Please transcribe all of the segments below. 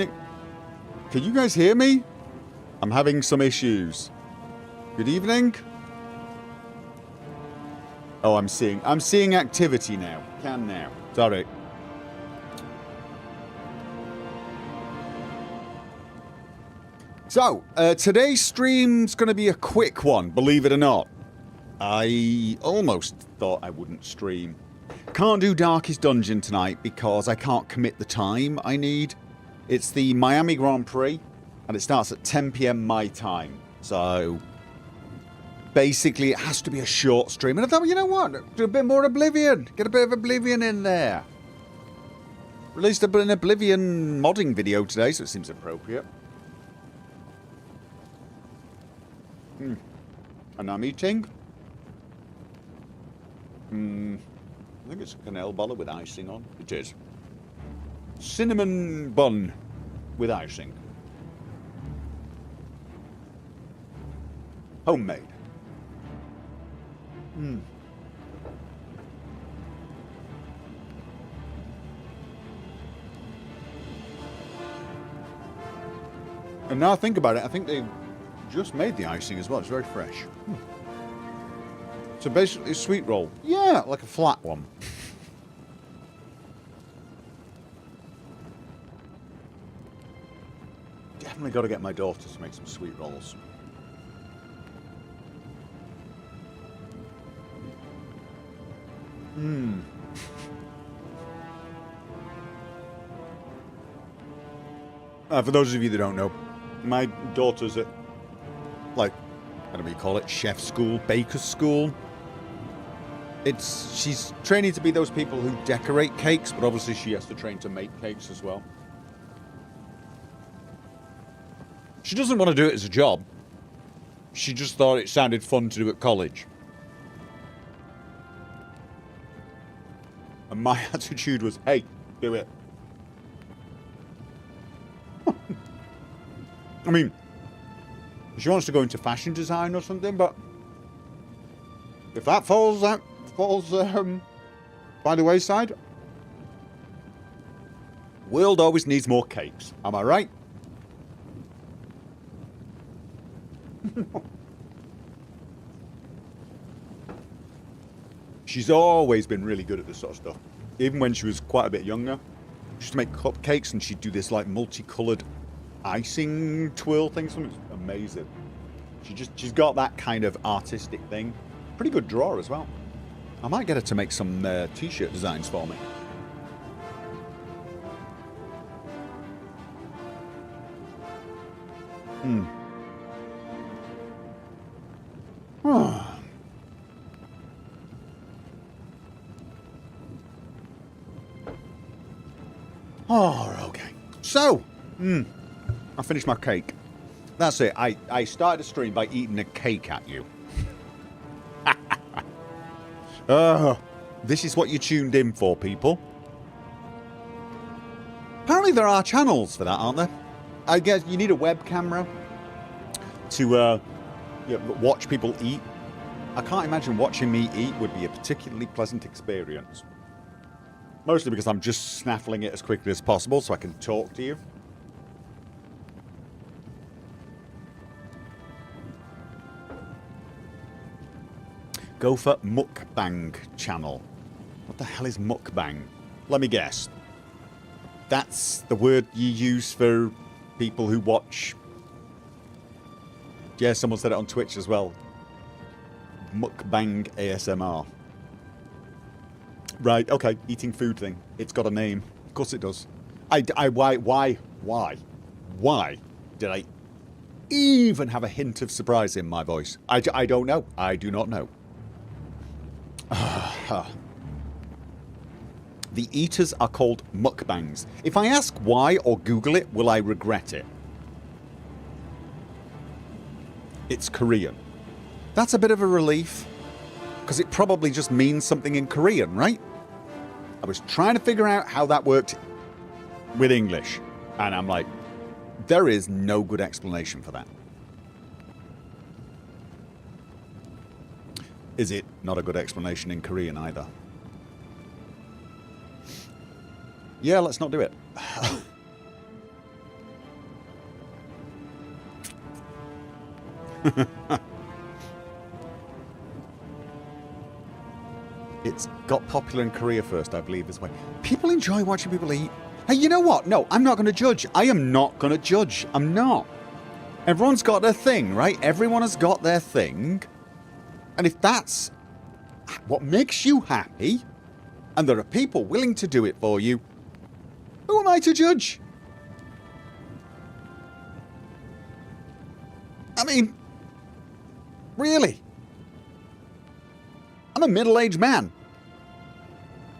evening. Can you guys hear me? I'm having some issues. Good evening. Oh, I'm seeing activity now. Can now. Sorry. So, today's stream's gonna be a quick one, believe it or not. I almost thought I wouldn't stream. Can't do Darkest Dungeon tonight because I can't commit the time I need. It's the Miami Grand Prix, and it starts at 10 PM my time. So, basically it has to be a short stream. And I thought, well, you know what? Do a bit more Oblivion. Get a bit of Oblivion in there. Released an Oblivion modding video today, so it seems appropriate. And I'm eating. I think it's a canal boller with icing on. It is. Cinnamon bun with icing. Homemade. And now I think about it, I think they just made the icing as well. It's very fresh. So basically, a sweet roll. Yeah, like a flat one. Definitely got to get my daughter to make some sweet rolls. For those of you that don't know, my daughter's at, like, I don't know what you call it, chef school, baker's school. She's training to be those people who decorate cakes, but obviously she has to train to make cakes as well. She doesn't want to do it as a job. She just thought it sounded fun to do at college. And my attitude was, hey, do it. I mean, she wants to go into fashion design or something, but if that falls by the wayside, world always needs more cakes. Am I right? She's always been really good at this sort of stuff. Even when she was quite a bit younger, she used to make cupcakes and she'd do this like multicolored icing twirl thing. Something amazing. She's got that kind of artistic thing. Pretty good drawer as well. I might get her to make some t-shirt designs for me. Oh, okay. So, I finished my cake. That's it. I started a stream by eating a cake at you. This is what you tuned in for, people. Apparently there are channels for that, aren't there? I guess you need a web camera to watch people eat. I can't imagine watching me eat would be a particularly pleasant experience. Mostly because I'm just snaffling it as quickly as possible so I can talk to you. Gopher mukbang channel. What the hell is mukbang? Let me guess. That's the word you use for people who watch... Yeah, someone said it on Twitch as well. Mukbang ASMR. Right, okay, eating food thing. It's got a name. Of course it does. Why did I even have a hint of surprise in my voice? I don't know. I do not know. The eaters are called mukbangs. If I ask why or Google it, will I regret it? It's Korean. That's a bit of a relief. Because it probably just means something in Korean, right? I was trying to figure out how that worked with English. And I'm like, there is no good explanation for that. Is it not a good explanation in Korean either? Yeah, let's not do it. It's got popular in Korea first, I believe, as well. People enjoy watching people eat. Hey, you know what? No, I'm not going to judge. I am not going to judge. I'm not. Everyone's got their thing, right? Everyone has got their thing. And if that's what makes you happy, and there are people willing to do it for you, who am I to judge? I mean, really? I'm a middle-aged man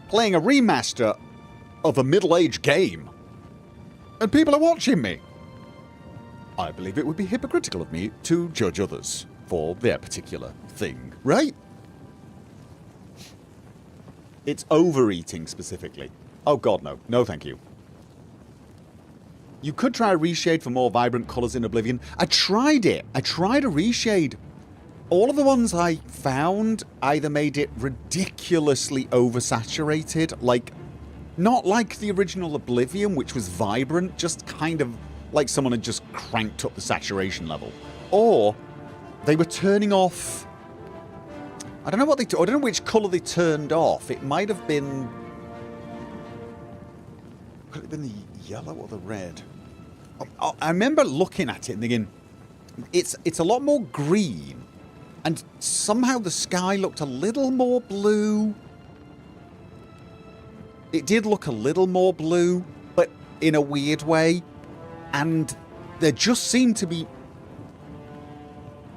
playing a remaster of a middle-aged game, and people are watching me. I believe it would be hypocritical of me to judge others for their particular thing, right? It's overeating specifically. Oh god, no. No thank you. You could try a reshade for more vibrant colours in Oblivion. I tried it. I tried a reshade. All of the ones I found either made it ridiculously oversaturated, like, not like the original Oblivion, which was vibrant, just kind of like someone had just cranked up the saturation level. Or they were turning off... I don't know what they... I don't know which colour they turned off. It might have been... Could it have been the yellow or the red? I remember looking at it and thinking, it's a lot more green, and somehow the sky looked a little more blue. It did look a little more blue, but in a weird way, and there just seemed to be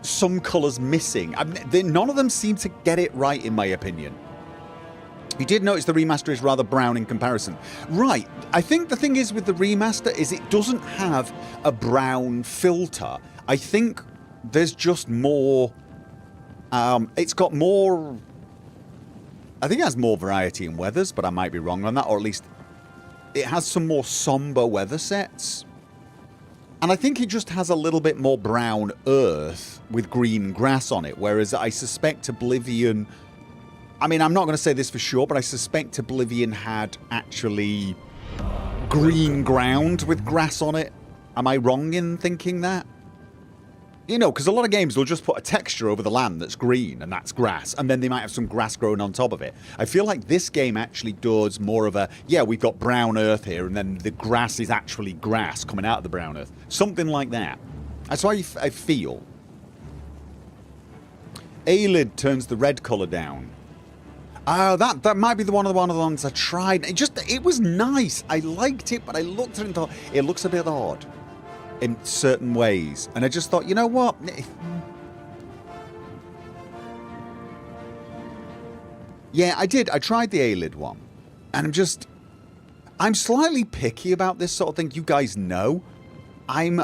some colours missing. None of them seem to get it right, in my opinion. You did notice the remaster is rather brown in comparison. Right, I think the thing is with the remaster is it doesn't have a brown filter. I think there's just more... it's got more... I think it has more variety in weathers, but I might be wrong on that, or at least it has some more somber weather sets. And I think it just has a little bit more brown earth with green grass on it, whereas I suspect Oblivion... I mean, I'm not going to say this for sure, but I suspect Oblivion had actually green ground with grass on it. Am I wrong in thinking that? You know, because a lot of games will just put a texture over the land that's green, and that's grass, and then they might have some grass growing on top of it. I feel like this game actually does more of a, yeah, we've got brown earth here, and then the grass is actually grass coming out of the brown earth. Something like that. That's how I feel. Aelid turns the red colour down. Oh, that might be one of the ones I tried. It was nice. I liked it, but I looked at it and thought, it looks a bit odd in certain ways. And I just thought, you know what? Yeah, I did. I tried the Aelid one. And I'm slightly picky about this sort of thing. You guys know. I'm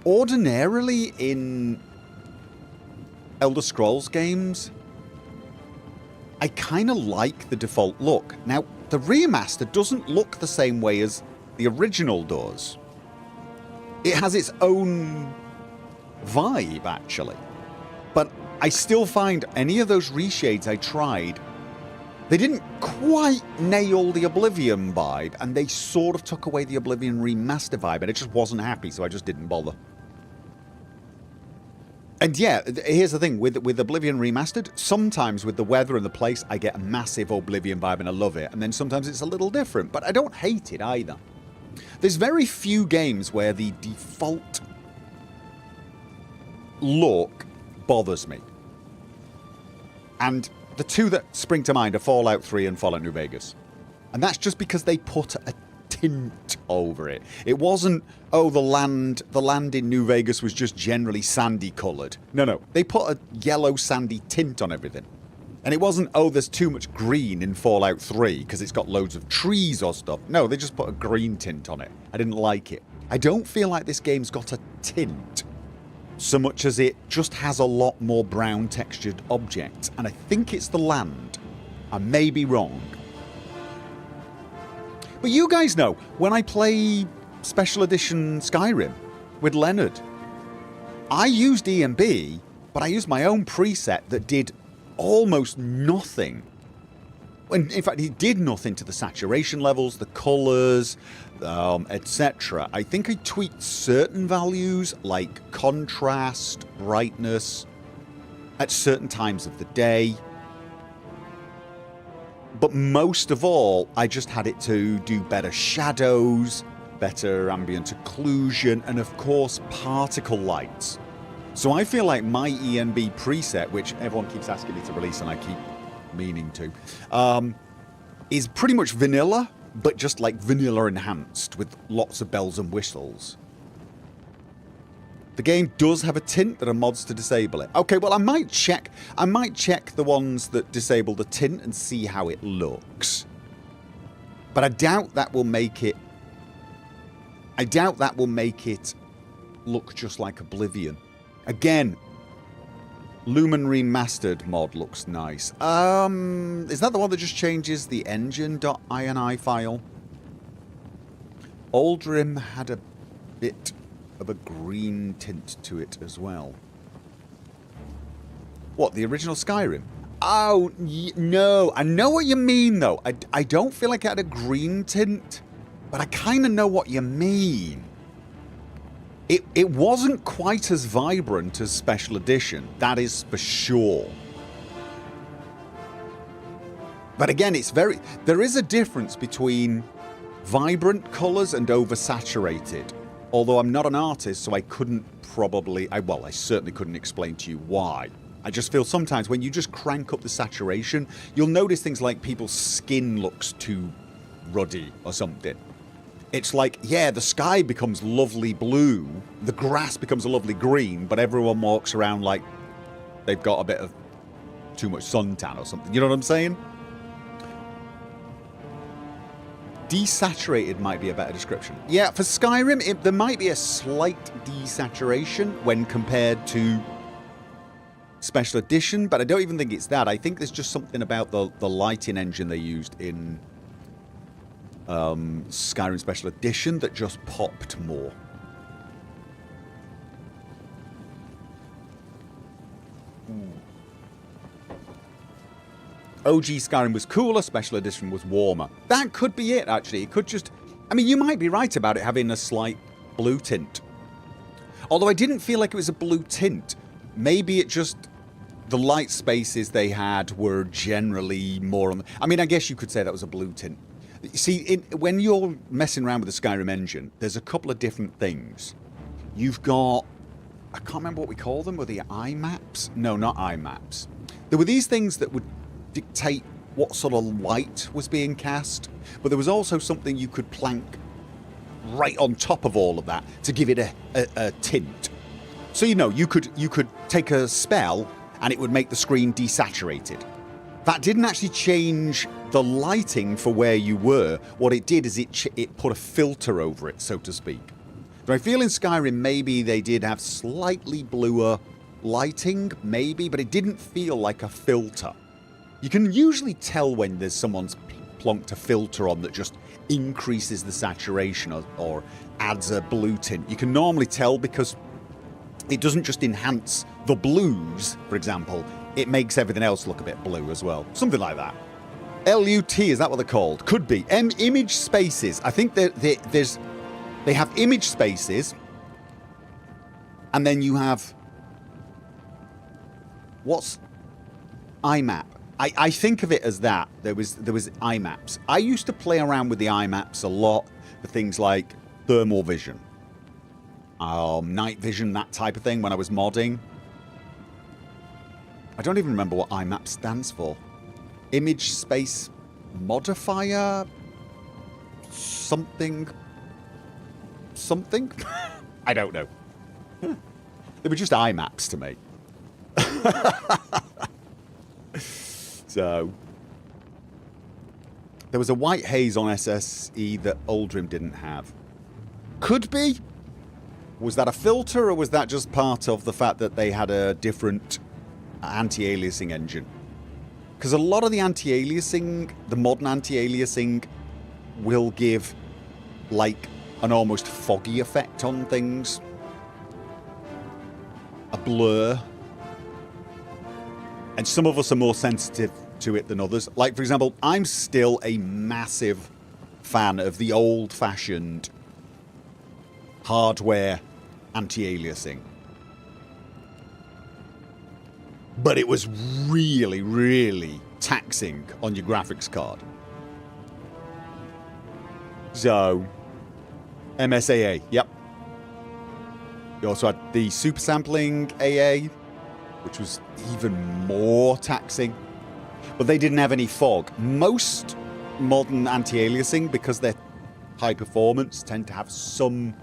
ordinarily in Elder Scrolls games, I kind of like the default look. Now, the remaster doesn't look the same way as the original does. It has its own vibe, actually. But I still find any of those reshades I tried, they didn't quite nail the Oblivion vibe, and they sort of took away the Oblivion remaster vibe, and I just wasn't happy, so I just didn't bother. And yeah, here's the thing, with Oblivion Remastered, sometimes with the weather and the place, I get a massive Oblivion vibe and I love it, and then sometimes it's a little different, but I don't hate it either. There's very few games where the default look bothers me. And the two that spring to mind are Fallout 3 and Fallout New Vegas. And that's just because they put a tint over it. It wasn't, oh, the land in New Vegas was just generally sandy coloured. No. They put a yellow sandy tint on everything. And it wasn't, oh, there's too much green in Fallout 3 because it's got loads of trees or stuff. No, they just put a green tint on it. I didn't like it. I don't feel like this game's got a tint so much as it just has a lot more brown textured objects. And I think it's the land. I may be wrong. But you guys know, when I play Special Edition Skyrim with Leonard, I used EMB, but I used my own preset that did almost nothing In fact, it did nothing to the saturation levels, the colours, etc. I think I tweaked certain values like contrast, brightness, at certain times of the day. But most of all, I just had it to do better shadows, better ambient occlusion, and of course particle lights. So I feel like my ENB preset, which everyone keeps asking me to release and I keep meaning to, is pretty much vanilla, but just like vanilla enhanced with lots of bells and whistles. The game does have a tint. There are mods to disable it. Okay, well I might check the ones that disable the tint and see how it looks. But I doubt that will make it look just like Oblivion. Again, Lumen Remastered mod looks nice. Is that the one that just changes the engine.ini file? Oldrim had a bit of a green tint to it as well. What, the original Skyrim? Oh, no. I know what you mean, though. I don't feel like it had a green tint, but I kind of know what you mean. It wasn't quite as vibrant as Special Edition, that is for sure. But again, there is a difference between vibrant colours and oversaturated. Although I'm not an artist, so I couldn't I certainly couldn't explain to you why. I just feel sometimes when you just crank up the saturation, you'll notice things like people's skin looks too ruddy or something. It's like, yeah, the sky becomes lovely blue, the grass becomes a lovely green, but everyone walks around like they've got a bit of too much suntan or something. You know what I'm saying? Desaturated might be a better description. Yeah, for Skyrim, there might be a slight desaturation when compared to Special Edition, but I don't even think it's that. I think there's just something about the lighting engine they used in Skyrim Special Edition that just popped more. OG Skyrim was cooler, Special Edition was warmer. That could be it, actually. It could just... I mean, you might be right about it having a slight blue tint. Although I didn't feel like it was a blue tint. Maybe it just... The light spaces they had were generally more on... I mean, I guess you could say that was a blue tint. See, when you're messing around with the Skyrim engine, there's a couple of different things. You've got... I can't remember what we call them. Were they iMaps? No, not iMaps. There were these things that would dictate what sort of light was being cast, but there was also something you could plank right on top of all of that to give it a tint. So, you know, you could take a spell and it would make the screen desaturated. That didn't actually change the lighting for where you were. What it did is it put a filter over it, so to speak. So I feel in Skyrim maybe they did have slightly bluer lighting, maybe, but it didn't feel like a filter. You can usually tell when there's someone's plonked a filter on that just increases the saturation or adds a blue tint. You can normally tell because it doesn't just enhance the blues, for example, it makes everything else look a bit blue as well. Something like that. LUT, is that what they're called? Could be. Image spaces. I think they have image spaces, and then you have... What's IMAP? I think of it as that. There was iMaps. I used to play around with the iMaps a lot for things like thermal vision, night vision, that type of thing when I was modding. I don't even remember what IMAP stands for. Image space modifier? Something? I don't know. They were just iMaps to me. So, there was a white haze on SSE that Oldrim didn't have. Could be. Was that a filter, or was that just part of the fact that they had a different anti-aliasing engine? Because a lot of the anti-aliasing, the modern anti-aliasing, will give like an almost foggy effect on things. A blur. And some of us are more sensitive to it than others. Like, for example, I'm still a massive fan of the old-fashioned hardware anti-aliasing. But it was really, really taxing on your graphics card. So, MSAA, yep. You also had the super sampling AA, which was even more taxing. But they didn't have any fog. Most modern anti-aliasing, because they're high performance, tend to have some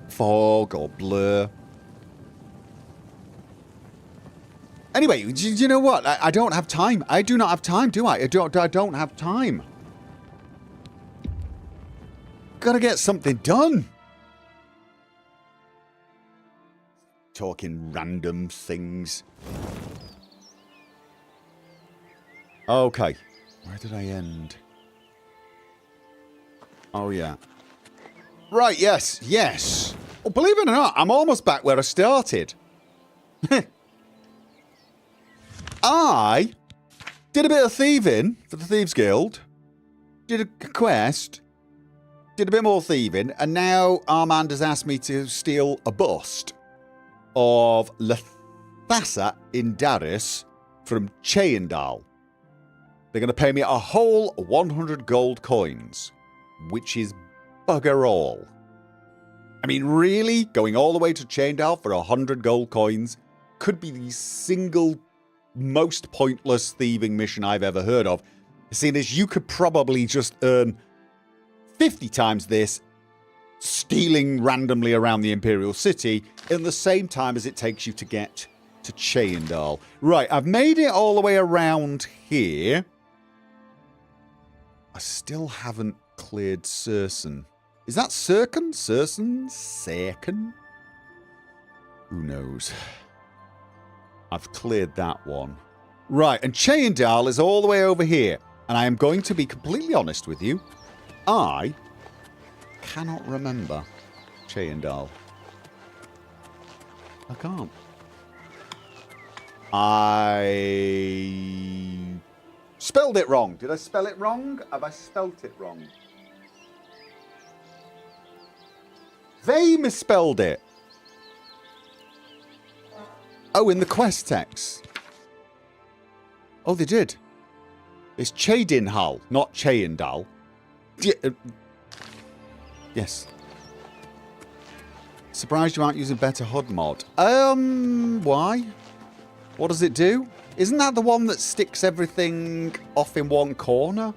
fog or blur. Anyway, you know what? I don't have time. I do not have time, do I? I don't have time. Gotta get something done. Talking random things. Okay. Where did I end? Oh, yeah. Right, yes, yes. Well, believe it or not, I'm almost back where I started. I did a bit of thieving for the Thieves Guild. Did a quest. Did a bit more thieving. And now Armand has asked me to steal a bust of Lethassa in Darius from Cheydinhal. They're going to pay me a whole 100 gold coins, which is bugger all. I mean, really? Going all the way to Cheydinhal for 100 gold coins could be the single most pointless thieving mission I've ever heard of, seeing as you could probably just earn 50 times this stealing randomly around the Imperial City in the same time as it takes you to get to Cheydinhal. Right, I've made it all the way around here. I still haven't cleared Sersen. Is that Serken? Sersen? Serken? Who knows? I've cleared that one. Right, and Cheydinhal is all the way over here. And I am going to be completely honest with you. I cannot remember Cheydinhal. I can't. I spelled it wrong. Did I spell it wrong? Have I spelt it wrong? They misspelled it. Oh, in the quest text. Oh, they did. It's Cheydinhal, not Cheydinhal. Yes. Surprised you aren't using better HUD mod. Why? What does it do? Isn't that the one that sticks everything off in one corner?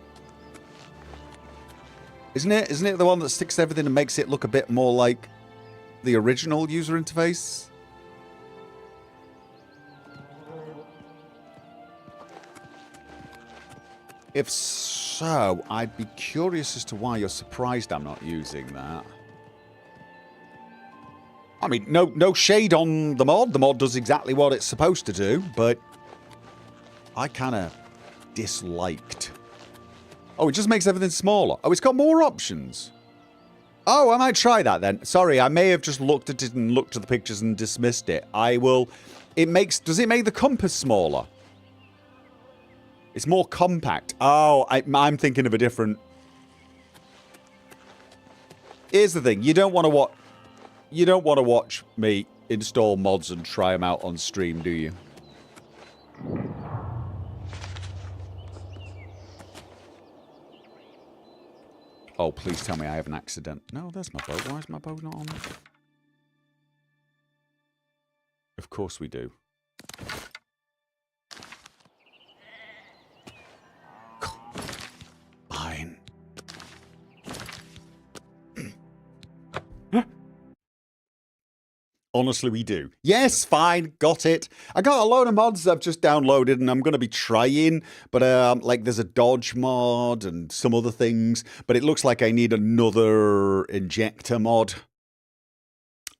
Isn't it? Isn't it the one that sticks everything and makes it look a bit more like the original user interface? If so, I'd be curious as to why you're surprised I'm not using that. I mean, no shade on the mod. The mod does exactly what it's supposed to do, but I kind of disliked. Oh, it just makes everything smaller. Oh, it's got more options. Oh, I might try that then. Sorry, I may have just looked at it and looked at the pictures and dismissed it. I will... Does it make the compass smaller? It's more compact. Oh, I'm thinking of a different... Here's the thing. You don't want to watch me install mods and try them out on stream, do you? Oh, please tell me I have an accident. No, there's my boat. Why is my boat not on? Of course we do. Fine. Honestly, we do. Yes, fine, got it. I got a load of mods I've just downloaded and I'm going to be trying, but like there's a dodge mod and some other things, but it looks like I need another injector mod.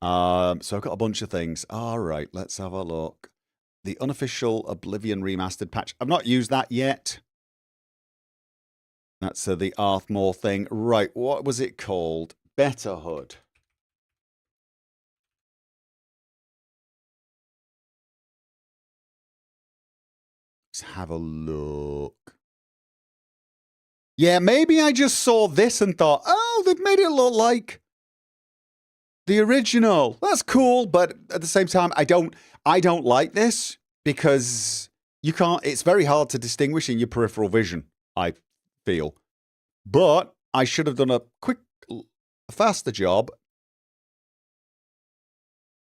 So I've got a bunch of things. All right, let's have a look. The unofficial Oblivion Remastered patch. I've not used that yet. That's the Arthmore thing. Right, what was it called? Better HUD. Let's have a look. Yeah, maybe I just saw this and thought, oh, they've made it look like the original. That's cool, but at the same time, I don't like this because you can't. It's very hard to distinguish in your peripheral vision, I feel. But I should have done a faster job.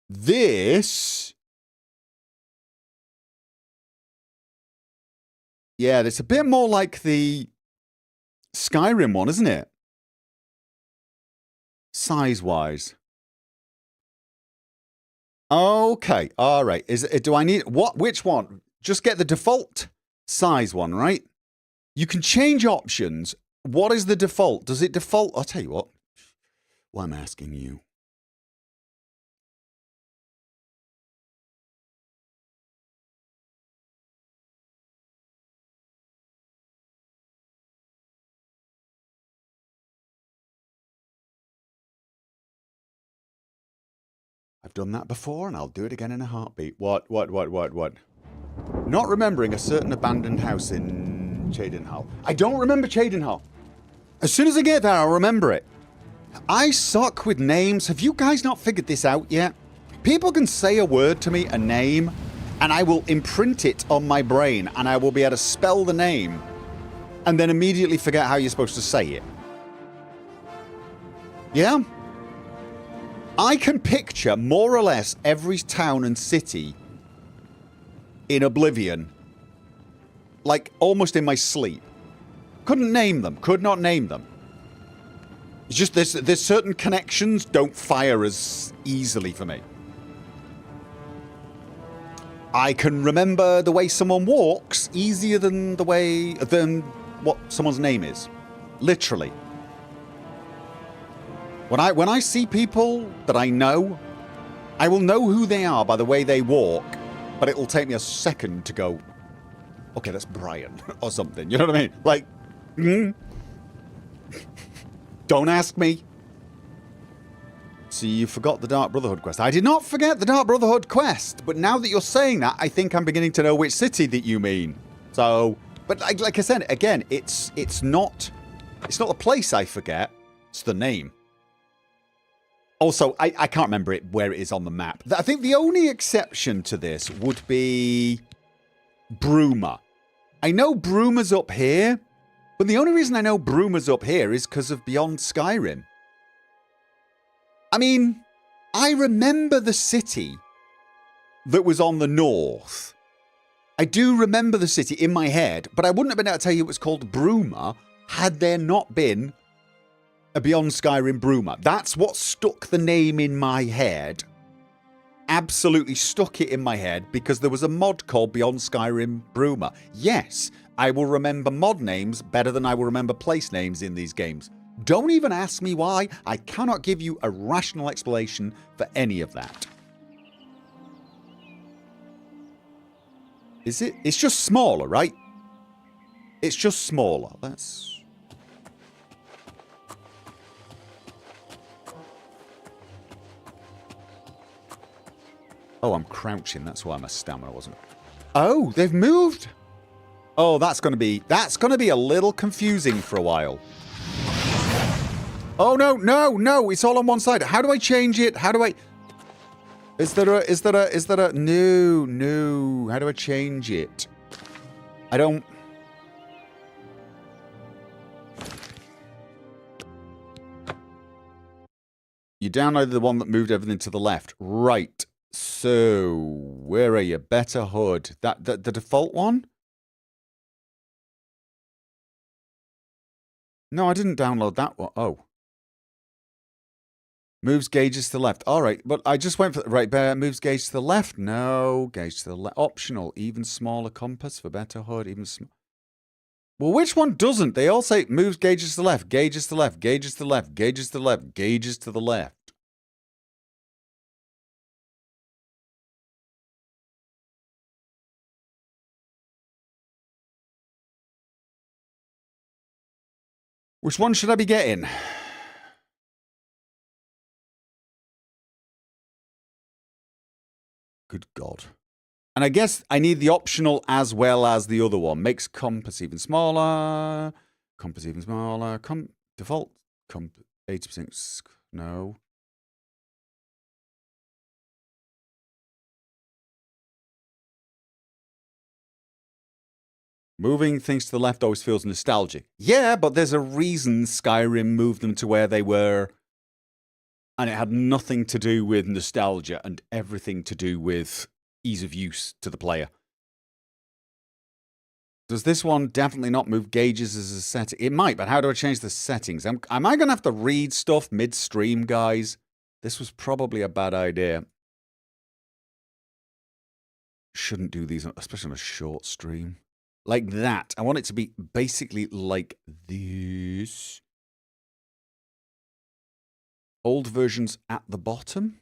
This, yeah, it's a bit more like the Skyrim one, isn't it? Size-wise. Okay, all right. Do I need which one? Just get the default size one, right? You can change options. What is the default? Does it default? I'll tell you what. Well, I'm asking you. I've done that before, and I'll do it again in a heartbeat. What? Not remembering a certain abandoned house in Cheydinhal. I don't remember Cheydinhal. As soon as I get there, I'll remember it. I suck with names. Have you guys not figured this out yet? People can say a word to me, a name, and I will imprint it on my brain, and I will be able to spell the name, and then immediately forget how you're supposed to say it. Yeah? I can picture more or less every town and city in Oblivion, like almost in my sleep. Couldn't name them. Could not name them. It's just there's certain connections don't fire as easily for me. I can remember the way someone walks easier than what someone's name is. Literally. When I see people that I know, I will know who they are by the way they walk, but it will take me a second to go, okay, that's Brian, or something. You know what I mean? Like, don't ask me. So you forgot the Dark Brotherhood quest. I did not forget the Dark Brotherhood quest, but now that you're saying that, I think I'm beginning to know which city that you mean. So, but like I said, again, it's not the place I forget, it's the name. Also, I can't remember where it is on the map. I think the only exception to this would be Bruma. I know Bruma's up here, but the only reason I know Bruma's up here is because of Beyond Skyrim. I mean, I remember the city that was on the north. I do remember the city in my head, but I wouldn't have been able to tell you it was called Bruma had there not been a Beyond Skyrim Bruma. That's what stuck the name in my head. Absolutely stuck it in my head because there was a mod called Beyond Skyrim Bruma. Yes, I will remember mod names better than I will remember place names in these games. Don't even ask me why. I cannot give you a rational explanation for any of that. Is it? It's just smaller, right? It's just smaller. Let's... Oh, I'm crouching. That's why my stamina wasn't... Oh, they've moved. Oh, that's going to be a little confusing for a while. Oh, no. It's all on one side. How do I change it? How do I... Is there a... No. How do I change it? I don't... You downloaded the one that moved everything to the left. Right. So, where are you? Better HUD. The default one? No, I didn't download that one. Oh. Moves gauges to the left. All right, but I just went for... Right, moves gauge to the left. No, gauge to the left. Optional. Even smaller compass for better HUD. Even well, which one doesn't? They all say moves gauges to the left, gauges to the left, gauges to the left, gauges to the left, gauges to the left. Which one should I be getting? Good God. And I guess I need the optional as well as the other one. Makes compass even smaller. Compass even smaller. Default 80%. No. Moving things to the left always feels nostalgic. Yeah, but there's a reason Skyrim moved them to where they were. And it had nothing to do with nostalgia and everything to do with ease of use to the player. Does this one definitely not move gauges as a setting? It might, but how do I change the settings? Am I going to have to read stuff mid-stream, guys? This was probably a bad idea. Shouldn't do these, especially on a short stream. Like that. I want it to be basically like this. Old versions at the bottom.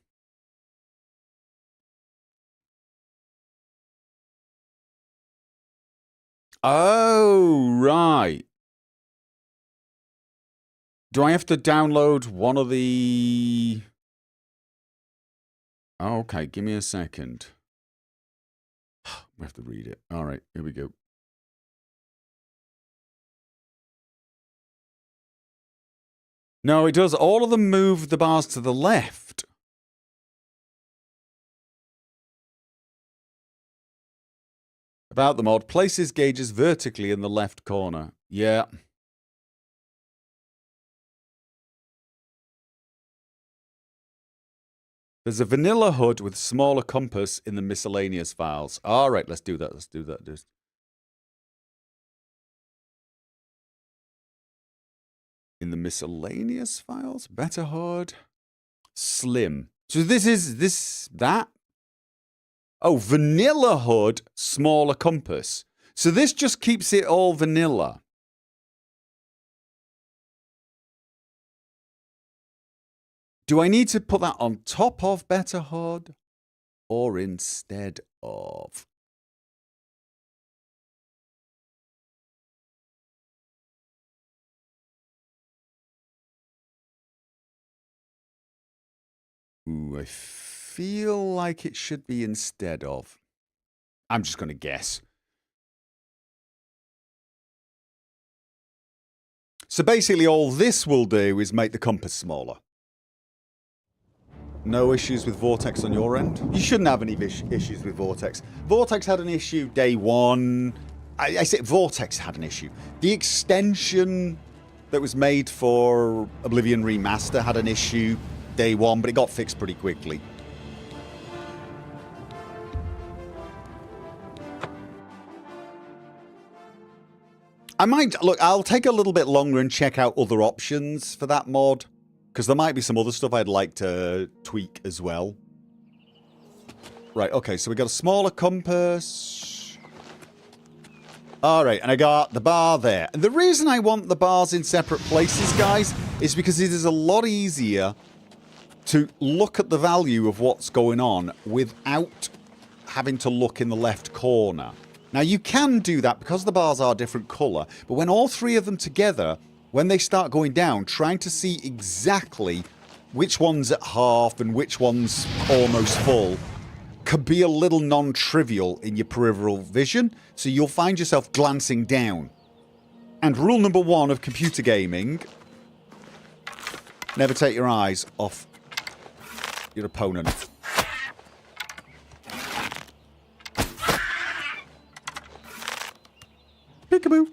Oh, right. Do I have to download one of the... Oh, okay, give me a second. We have to read it. All right, here we go. No, it does. All of them move the bars to the left. About the mod, places gauges vertically in the left corner. Yeah. There's a vanilla HUD with smaller compass in the miscellaneous files. All right, let's do that. Let's do that. In the miscellaneous files, better HUD, slim. So this is that. Oh, vanilla HUD, smaller compass. So this just keeps it all vanilla. Do I need to put that on top of better HUD or instead of? Ooh, I feel like it should be instead of. I'm just going to guess. So basically all this will do is make the compass smaller. No issues with Vortex on your end? You shouldn't have any issues with Vortex. Vortex had an issue day one. I say Vortex had an issue. The extension that was made for Oblivion Remaster had an issue day one, but it got fixed pretty quickly. I'll take a little bit longer and check out other options for that mod, because there might be some other stuff I'd like to tweak as well. Right, okay, so we got a smaller compass. Alright, and I got the bar there. And the reason I want the bars in separate places, guys, is because it is a lot easier to look at the value of what's going on without having to look in the left corner. Now, you can do that because the bars are a different colour, but when all three of them together, when they start going down, trying to see exactly which one's at half and which one's almost full could be a little non-trivial in your peripheral vision, so you'll find yourself glancing down. And rule number one of computer gaming, never take your eyes off your opponent. Peekaboo.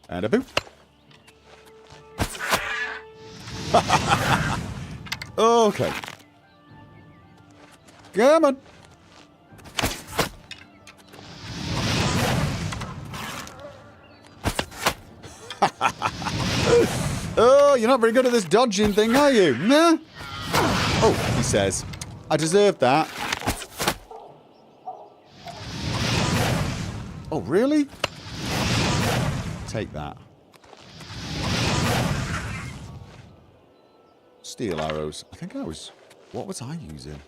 And a boo. Okay. Come on. Oh, you're not very good at this dodging thing, are you? Nah? Oh, he says. I deserved that. Oh, really? Take that. Steel arrows. I think I was... What was I using?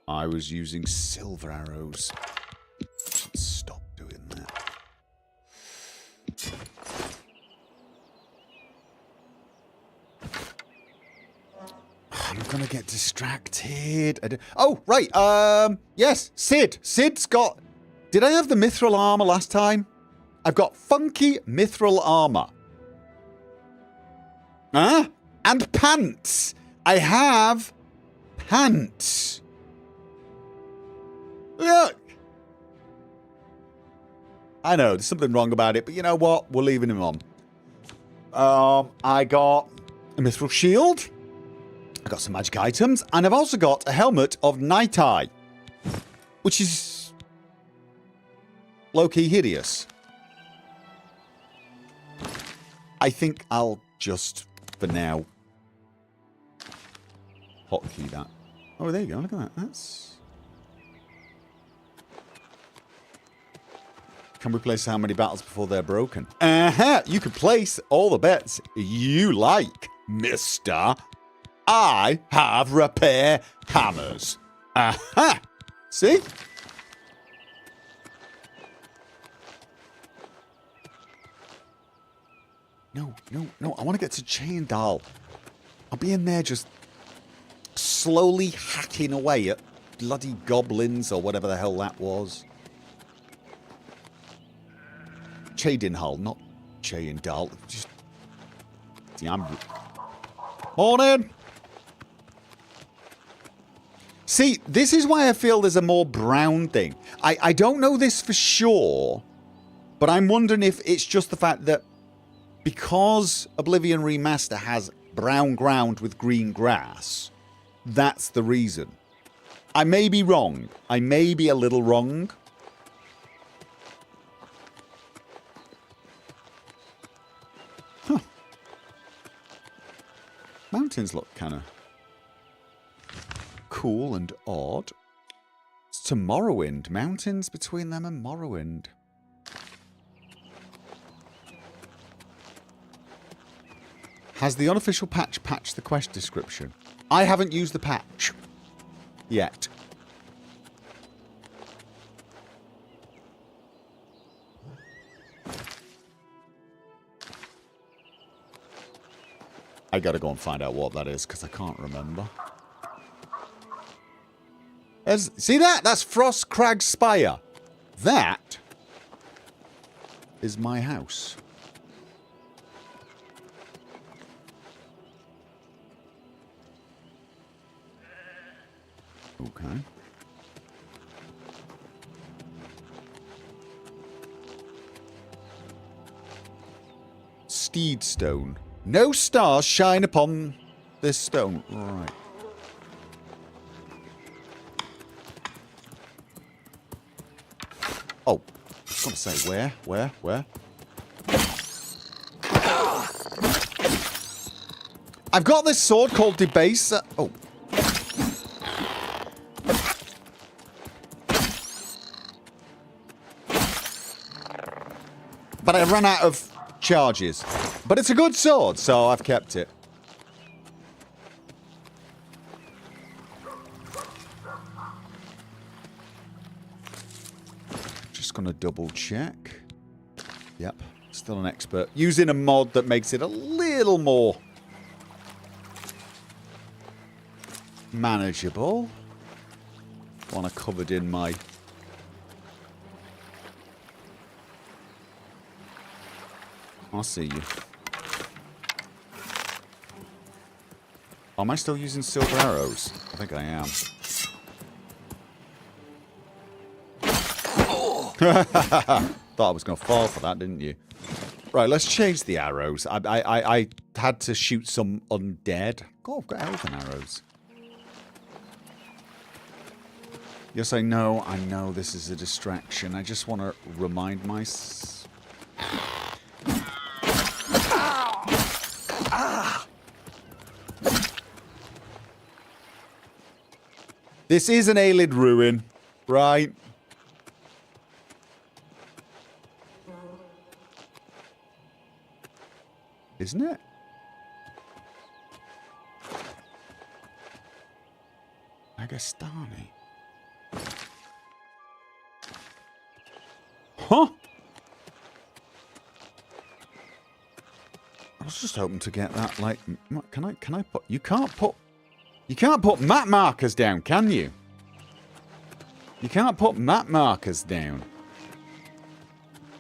I was using silver arrows. Stop doing that. I'm gonna get distracted. Oh, right. Yes, Sid. Sid's got... Did I have the mithril armor last time? I've got funky mithril armor. Huh? And pants. I have pants. Look. I know, there's something wrong about it, but you know what? We're leaving him on. I got a mithril shield. I got some magic items. And I've also got a helmet of Night Eye. Which is... low-key hideous. I think I'll just, for now, hotkey that. Oh, there you go. Look at that. That's... Can we place how many battles before they're broken? You can place all the bets you like, mister. I have repair hammers. See? No. I want to get to Cheydinhal. I'll be in there just slowly hacking away at bloody goblins or whatever the hell that was. Cheydinhal, not Cheydinhal. Just... See, I'm... Morning! See, this is why I feel there's a more brown thing. I don't know this for sure, but I'm wondering if it's just the fact that because Oblivion Remaster has brown ground with green grass, that's the reason. I may be wrong. I may be a little wrong. Huh. Mountains look kind of cool and odd. It's to Morrowind. Mountains between them and Morrowind. Has the unofficial patch patched the quest description? I haven't used the patch yet. I gotta go and find out what that is because I can't remember. See that? That's Frost Crag Spire. That is my house. Okay. Steed stone. No stars shine upon this stone. Right. Oh, I was going to say where? I've got this sword called Debase. Oh. But I ran out of charges. But it's a good sword, so I've kept it. Just gonna double check. Yep, still an expert. Using a mod that makes it a little more manageable. One I covered in my... I'll see you. Am I still using silver arrows? I think I am. Thought I was going to fall for that, didn't you? Right, let's change the arrows. I had to shoot some undead. Oh, I've got elven arrows. Yes, I know this is a distraction. I just want to remind myself. This is an Aelid ruin, right? Isn't it? Agastani. Huh? I was just hoping to get that, like... Can I put... You can't put... You can't put map markers down, can you? You can't put map markers down.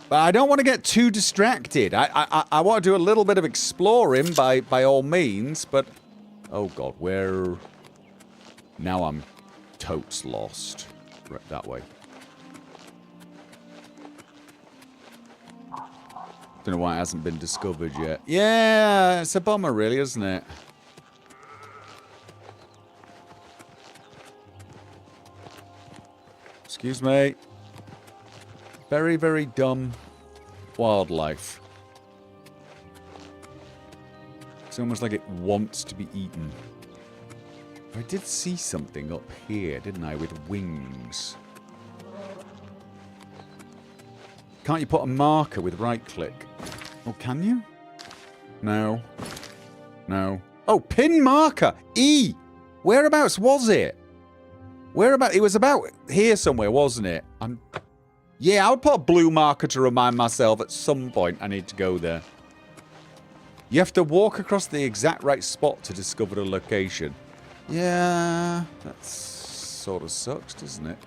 But I don't want to get too distracted. I want to do a little bit of exploring by all means, but... Oh god, where... Now I'm totes lost. Right, that way. Don't know why it hasn't been discovered yet. Yeah, it's a bummer really, isn't it? Excuse me. Very, very dumb wildlife. It's almost like it wants to be eaten. I did see something up here, didn't I, with wings. Can't you put a marker with right click? Oh, can you? No. No. Oh, pin marker! E! Whereabouts was it? Whereabouts? It was about here somewhere, wasn't it? Yeah, I would put a blue marker to remind myself at some point I need to go there. You have to walk across the exact right spot to discover the location. Yeah, that sort of sucks, doesn't it?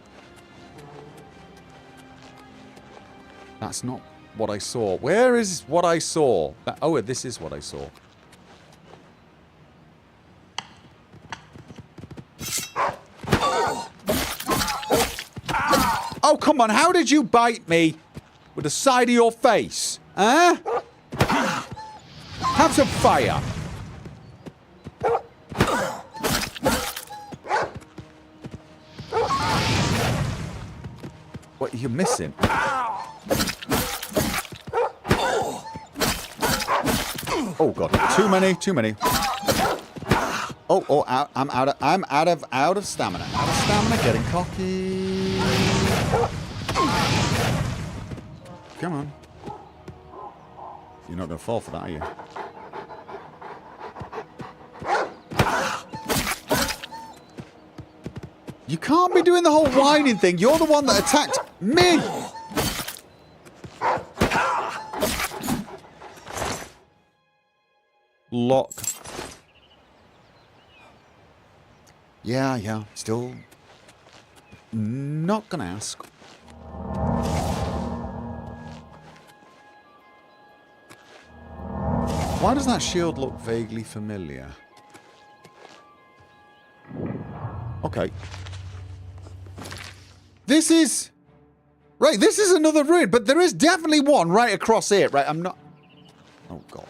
That's not what I saw. Where is what I saw? Oh, this is what I saw. Oh, come on. How did you bite me with the side of your face? Huh? Have some fire. What are you missing? Oh god, too many, too many. Oh, I'm out of stamina. Out of stamina, getting cocky. Come on. You're not gonna fall for that, are you? You can't be doing the whole whining thing. You're the one that attacked me. Lock. Yeah. Still not gonna ask. Why does that shield look vaguely familiar? Okay. This is... Right, this is another ruin, but there is definitely one right across here, right? I'm not... Oh, God.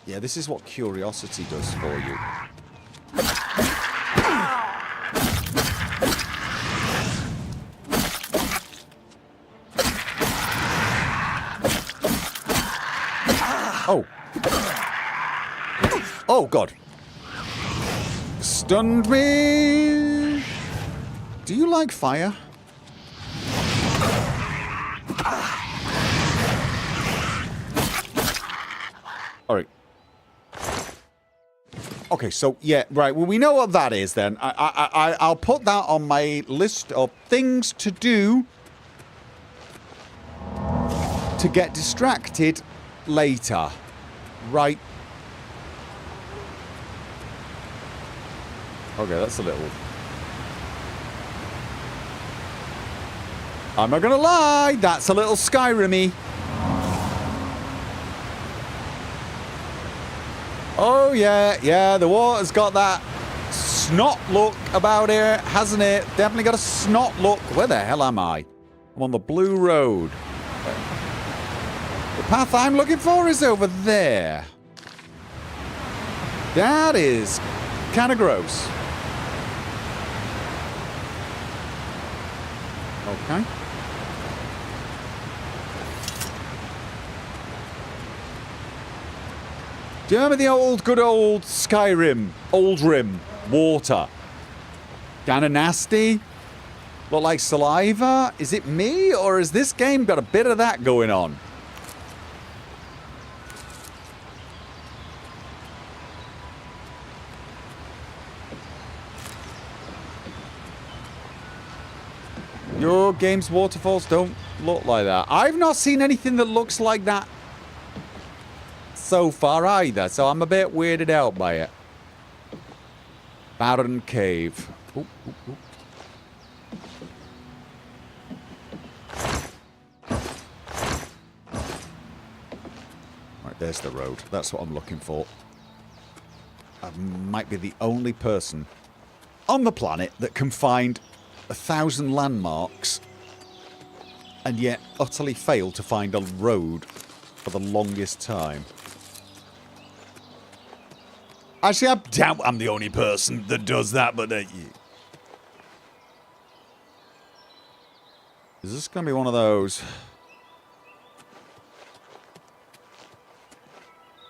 Yeah, this is what curiosity does for you. Oh. Oh, God. Stunned me. Do you like fire? Alright. Okay, so, yeah, right. Well, we know what that is, then. I'll put that on my list of things to do to get distracted later. Right. Okay, that's a little... I'm not gonna lie, that's a little Skyrim-y. Oh, yeah, the water's got that snot look about it, hasn't it? Definitely got a snot look. Where the hell am I? I'm on the blue road. The path I'm looking for is over there. That is kind of gross. Okay. Do you remember the old, good old Skyrim, old rim, water? Kinda nasty? Look like saliva? Is it me, or has this game got a bit of that going on? Your game's waterfalls don't look like that. I've not seen anything that looks like that so far either, so I'm a bit weirded out by it. Barren cave. Oop, oop, oop. Right, there's the road. That's what I'm looking for. I might be the only person on the planet that can find 1,000 landmarks and yet utterly fail to find a road for the longest time. Actually, I doubt I'm the only person that does that, but is this going to be one of those?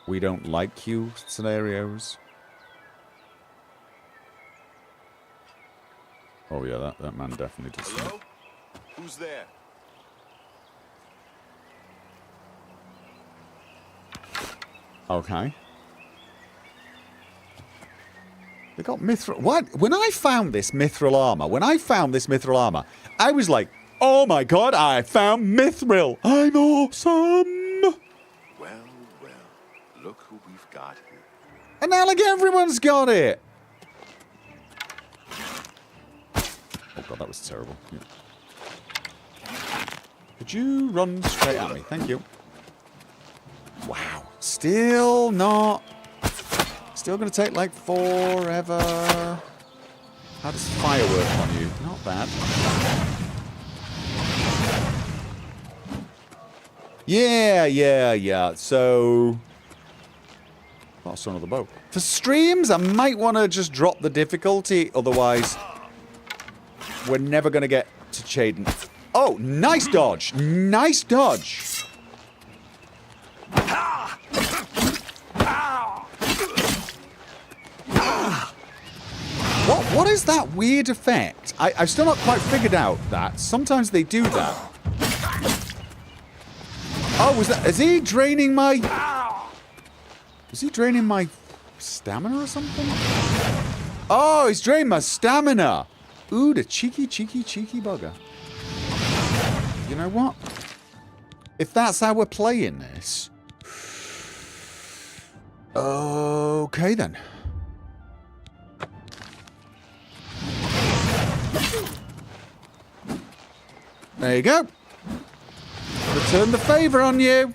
We don't like you scenarios? Oh yeah, that man definitely does. Hello? Who's there? Okay. They got mithril. What? When I found this mithril armor, I was like, oh my god, I found mithril. I'm awesome. Well, look who we've got here. And now, like, everyone's got it. Oh god, that was terrible. Yeah. Could you run straight at me? Thank you. Wow. Still not... Still going to take, like, forever. How does fire work on you? Not bad. Yeah. So... Oh, son of the bow. For streams, I might want to just drop the difficulty. Otherwise, we're never going to get to Cheydinhal. Oh, nice dodge. Nice dodge. What is that weird effect? I've still not quite figured out that. Sometimes they do that. Oh, was that... Is he draining my... Is he draining my stamina or something? Oh, he's draining my stamina. Ooh, the cheeky bugger. You know what? If that's how we're playing this... Okay, then. There you go. Return the favour on you.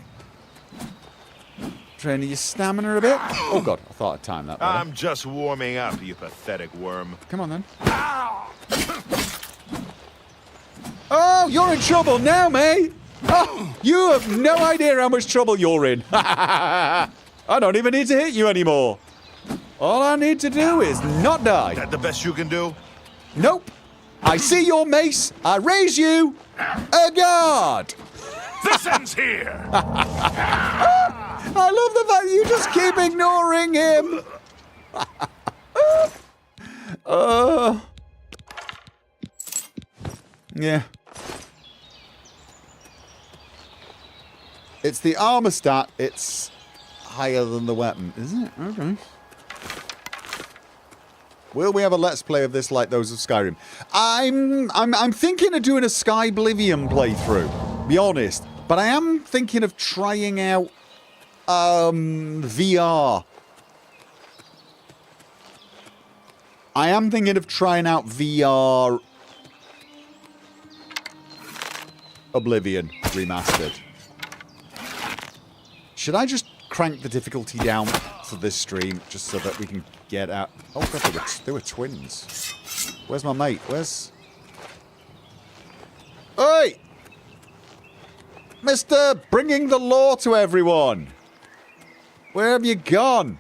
Training your stamina a bit. Oh god, I thought I'd time that better. I'm just warming up, you pathetic worm. Come on then. Oh, you're in trouble now, mate. Oh, you have no idea how much trouble you're in. I don't even need to hit you anymore. All I need to do is not die. Is that the best you can do? Nope. I see your mace. I raise you a guard. This ends here. I love the fact that you just keep ignoring him. Yeah. It's the armor stat. It's higher than the weapon, isn't it? Okay. Will we have a let's play of this like those of Skyrim? I'm thinking of doing a Skyblivion playthrough. Be honest, but I am thinking of trying out VR. I am thinking of trying out VR Oblivion Remastered. Should I just crank the difficulty down for this stream just so that we can get out? Oh god, they were twins. Where's my mate? Where's... Oi! Mr. Bringing the law to everyone. Where have you gone?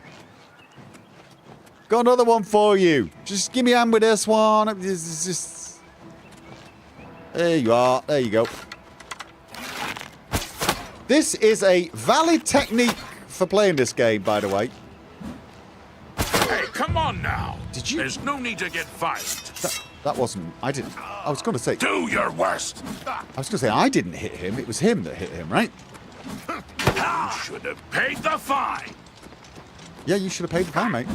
Got another one for you. Just give me a hand with this one. It's just... There you are. There you go. This is a valid technique for playing this game, by the way. Hey, come on now. Did you... There's no need to get violent. That wasn't... I didn't... I was going to say... Do your worst. I was going to say I didn't hit him. It was him that hit him, right? You should have paid the fine. Yeah, you should have paid the fine, mate.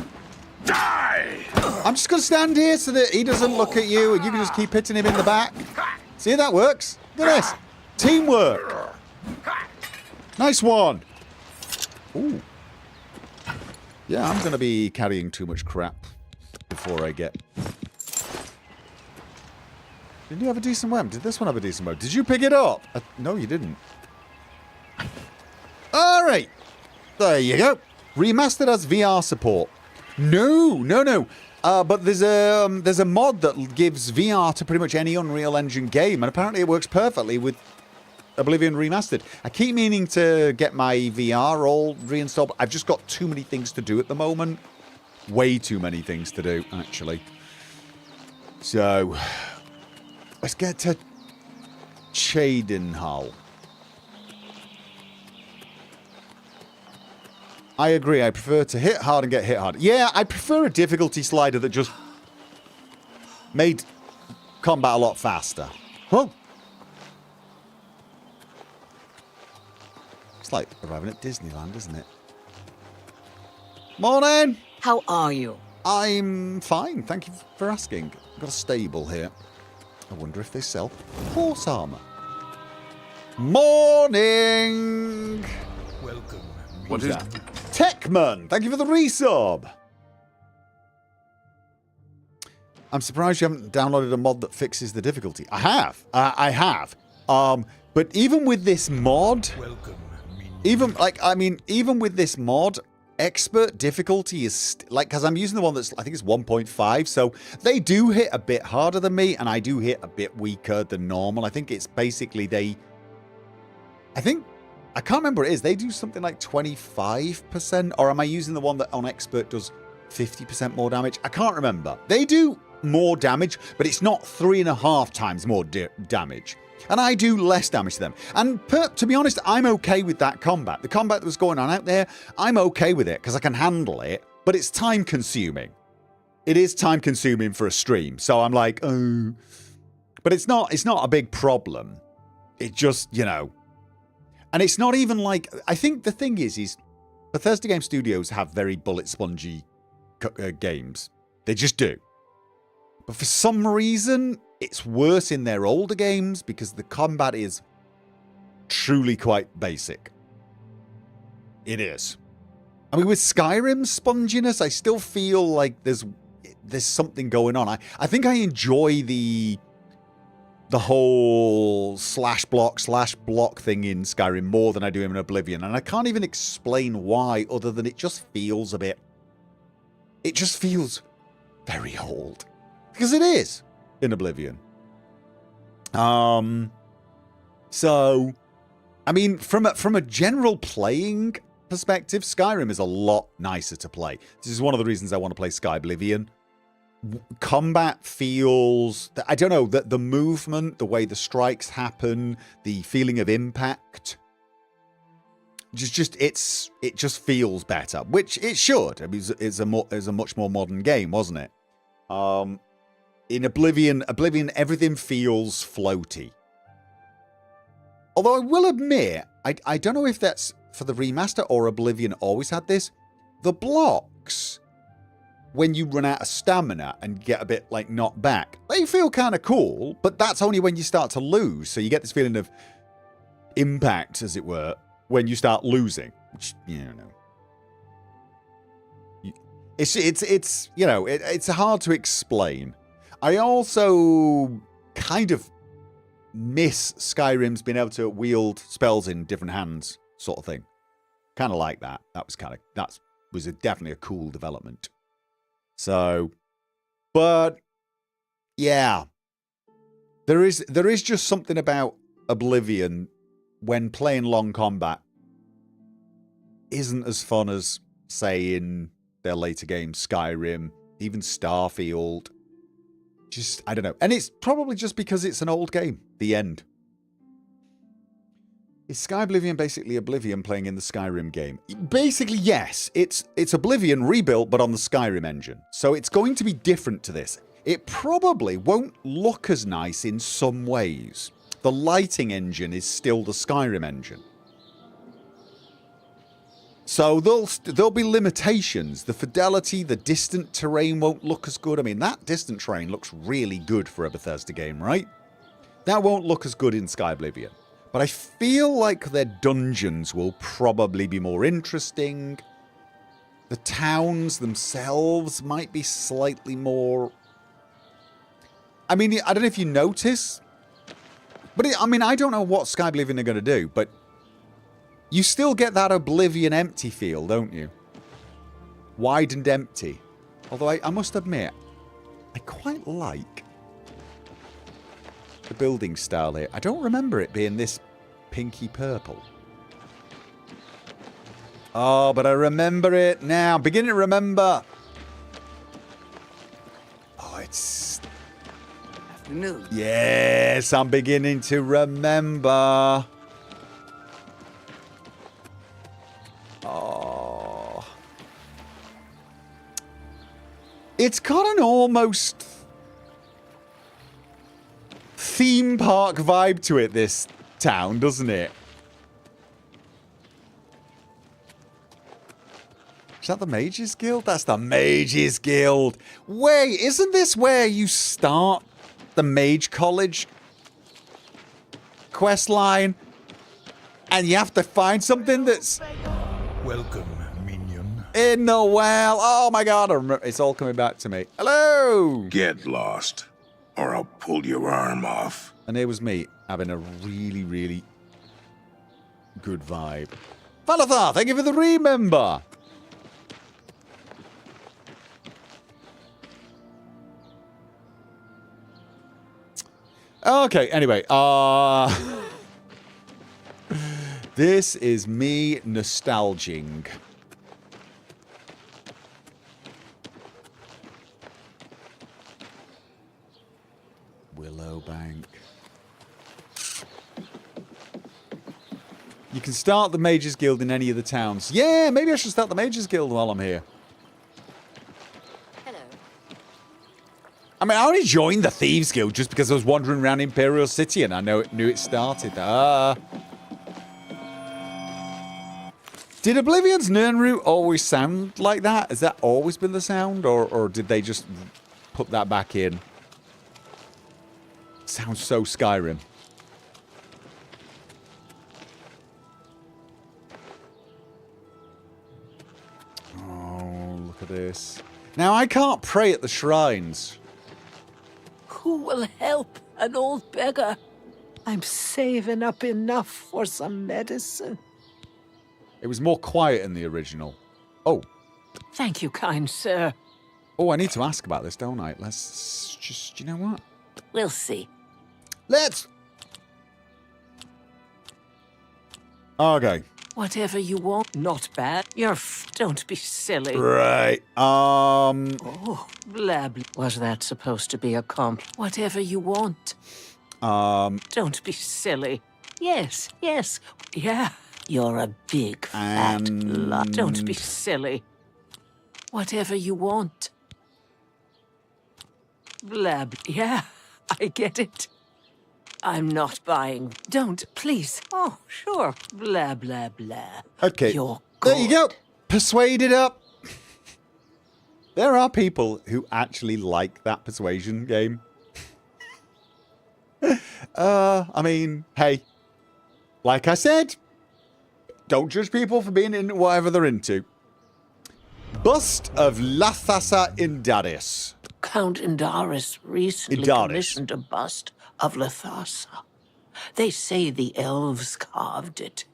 Die! I'm just going to stand here so that he doesn't look at you and you can just keep hitting him in the back. See, that works. Look at this. Teamwork. Nice one. Ooh. Yeah, I'm going to be carrying too much crap. before I get... Didn't you have a decent weapon? Did this one have a decent weapon? Did you pick it up? No, you didn't. Alright. There you go. Remastered has VR support. No. But there's a mod that gives VR to pretty much any Unreal Engine game, and apparently it works perfectly with Oblivion Remastered. I keep meaning to get my VR all reinstalled. I've just got too many things to do at the moment. Way too many things to do, actually. So, let's get to Cheydinhal. I agree, I prefer to hit hard and get hit hard. Yeah, I prefer a difficulty slider that just made combat a lot faster. Huh? It's like arriving at Disneyland, isn't it? Morning! How are you? I'm fine, thank you for asking. I've got a stable here. I wonder if they sell horse armor. Morning! Welcome. What is that? Techman, thank you for the resub. I'm surprised you haven't downloaded a mod that fixes the difficulty. I have. I have. But even with this mod, even with this mod, expert difficulty is like, because I'm using the one that's, I think it's 1.5, so they do hit a bit harder than me, and I do hit a bit weaker than normal. I think it's basically I can't remember what it is. They do something like 25%, or am I using the one that on expert does 50% more damage? I can't remember. They do more damage, but it's not 3.5 times more damage. And I do less damage to them. And to be honest, I'm okay with that combat. The combat that was going on out there, I'm okay with it because I can handle it, but it's time consuming. It is time consuming for a stream. So I'm like, oh, but it's not a big problem. It just, you know, and it's not even like, I think the thing is Bethesda Game Studios have very bullet spongy games. They just do. But for some reason, it's worse in their older games because the combat is truly quite basic. It is. I mean, with Skyrim's sponginess, I still feel like there's something going on. I think I enjoy the whole slash block thing in Skyrim more than I do in Oblivion. And I can't even explain why, other than it just feels a bit... It just feels very old. Because it is in Oblivion. So, I mean, from a general playing perspective, Skyrim is a lot nicer to play. This is one of the reasons I want to play Oblivion. Combat feels, I don't know, the movement, the way the strikes happen, the feeling of impact, it just feels better, which it should. I mean, it's a much more modern game, wasn't it? In Oblivion, everything feels floaty. Although I will admit, I don't know if that's for the remaster or Oblivion always had this. The blocks, when you run out of stamina and get a bit like knocked back, they feel kind of cool, but that's only when you start to lose. So you get this feeling of impact, as it were, when you start losing, which, you know, it's you know, it's hard to explain. I also kind of miss Skyrim's being able to wield spells in different hands, sort of thing. Kind of like that. That was definitely a cool development. So, but yeah, there is just something about Oblivion when playing long combat isn't as fun as, say, in their later games, Skyrim, even Starfield. Just, I don't know. And it's probably just because it's an old game. The end. Is Oblivion basically Oblivion playing in the Skyrim game? Basically, yes. It's Oblivion rebuilt, but on the Skyrim engine. So it's going to be different to this. It probably won't look as nice in some ways. The lighting engine is still the Skyrim engine. So there'll be limitations. The fidelity, the distant terrain won't look as good. I mean, that distant terrain looks really good for a Bethesda game, right? That won't look as good in Oblivion. But I feel like their dungeons will probably be more interesting. The towns themselves might be slightly more... I mean, I don't know if you notice, but I mean, I don't know what Sky Oblivion are going to do, but you still get that Oblivion empty feel, don't you? Wide and empty. Although I must admit, I quite like the building style here. I don't remember it being this pinky purple. Oh, but I remember it now. I'm beginning to remember. Oh, it's... Afternoon. Yes, I'm beginning to remember. Oh. It's got an almost theme park vibe to it, this town, doesn't it? Is that the Mages Guild? That's the Mages Guild. Wait, isn't this where you start the Mage College quest line? And you have to find something that's... Welcome, minion. in the well. Oh my god, I remember. It's all coming back to me. Hello! Get lost, or I'll pull your arm off. And here was me, having a really, really good vibe. Falathar, thank you for the remember. Okay, anyway, this is me nostalging. Willowbank. You can start the Mages Guild in any of the towns. Yeah, maybe I should start the Mages Guild while I'm here. Hello. I mean, I only joined the Thieves Guild just because I was wandering around Imperial City and I knew it started. Did Oblivion's Nirnroot always sound like that? Has that always been the sound? Or did they just put that back in? Sounds so Skyrim. Oh, look at this. Now, I can't pray at the shrines. Who will help an old beggar? I'm saving up enough for some medicine. It was more quiet in the original. Oh. Thank you, kind sir. Oh, I need to ask about this, don't I? Let's just... You know what? We'll see. Let's... Okay. Whatever you want, not bad. Don't be silly. Right. Oh, blah, blah. Was that supposed to be a comp? Whatever you want. Don't be silly. Yes, yes. Yeah. You're a big, fat Don't be silly. Whatever you want. Blah, blah. Yeah, I get it. I'm not buying. Don't, please. Oh, sure. Blah, blah, blah. Okay. You're there you go. good. Persuaded up. There are people who actually like that persuasion game. I mean, hey. Like I said, don't judge people for being into whatever they're into. Bust of Lathasa Indaris. Count Indaris recently commissioned a bust of Lathasa. They say the elves carved it.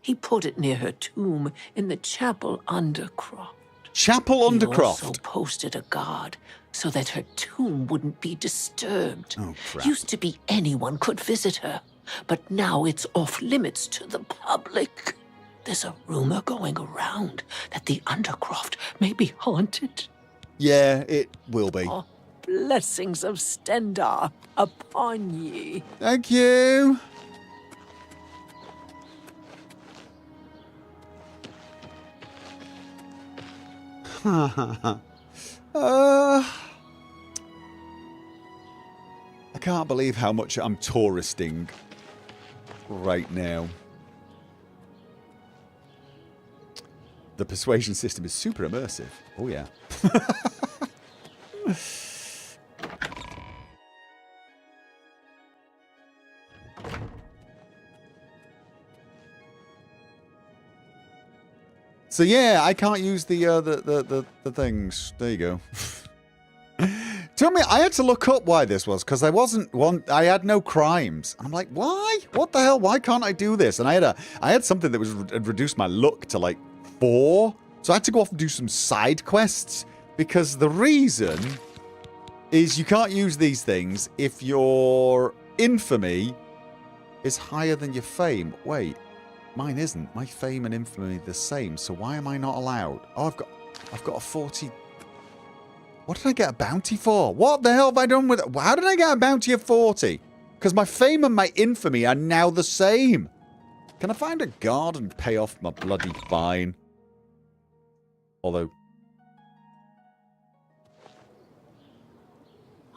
He put it near her tomb in the chapel Undercroft. Chapel Undercroft? He also posted a guard so that her tomb wouldn't be disturbed. Oh, crap. Used to be anyone could visit her, but now it's off limits to the public. There's a rumor going around that the Undercroft may be haunted. Yeah, it will be. Oh, blessings of Stendar upon ye. Thank you. I can't believe how much I'm touristing right now. The persuasion system is super immersive. Oh, yeah. So yeah, I can't use the things. There you go. Tell me, I had to look up why this was, because I had no crimes. I'm like, why? What the hell? Why can't I do this? And I had something that had reduced my luck to like 4. So I had to go off and do some side quests, because the reason is you can't use these things if your infamy is higher than your fame. Wait, mine isn't. My fame and infamy are the same, so why am I not allowed? Oh, I've got a 40... What did I get a bounty for? What the hell have I done with it? How did I get a bounty of 40? Because my fame and my infamy are now the same. Can I find a guard and pay off my bloody fine? Although...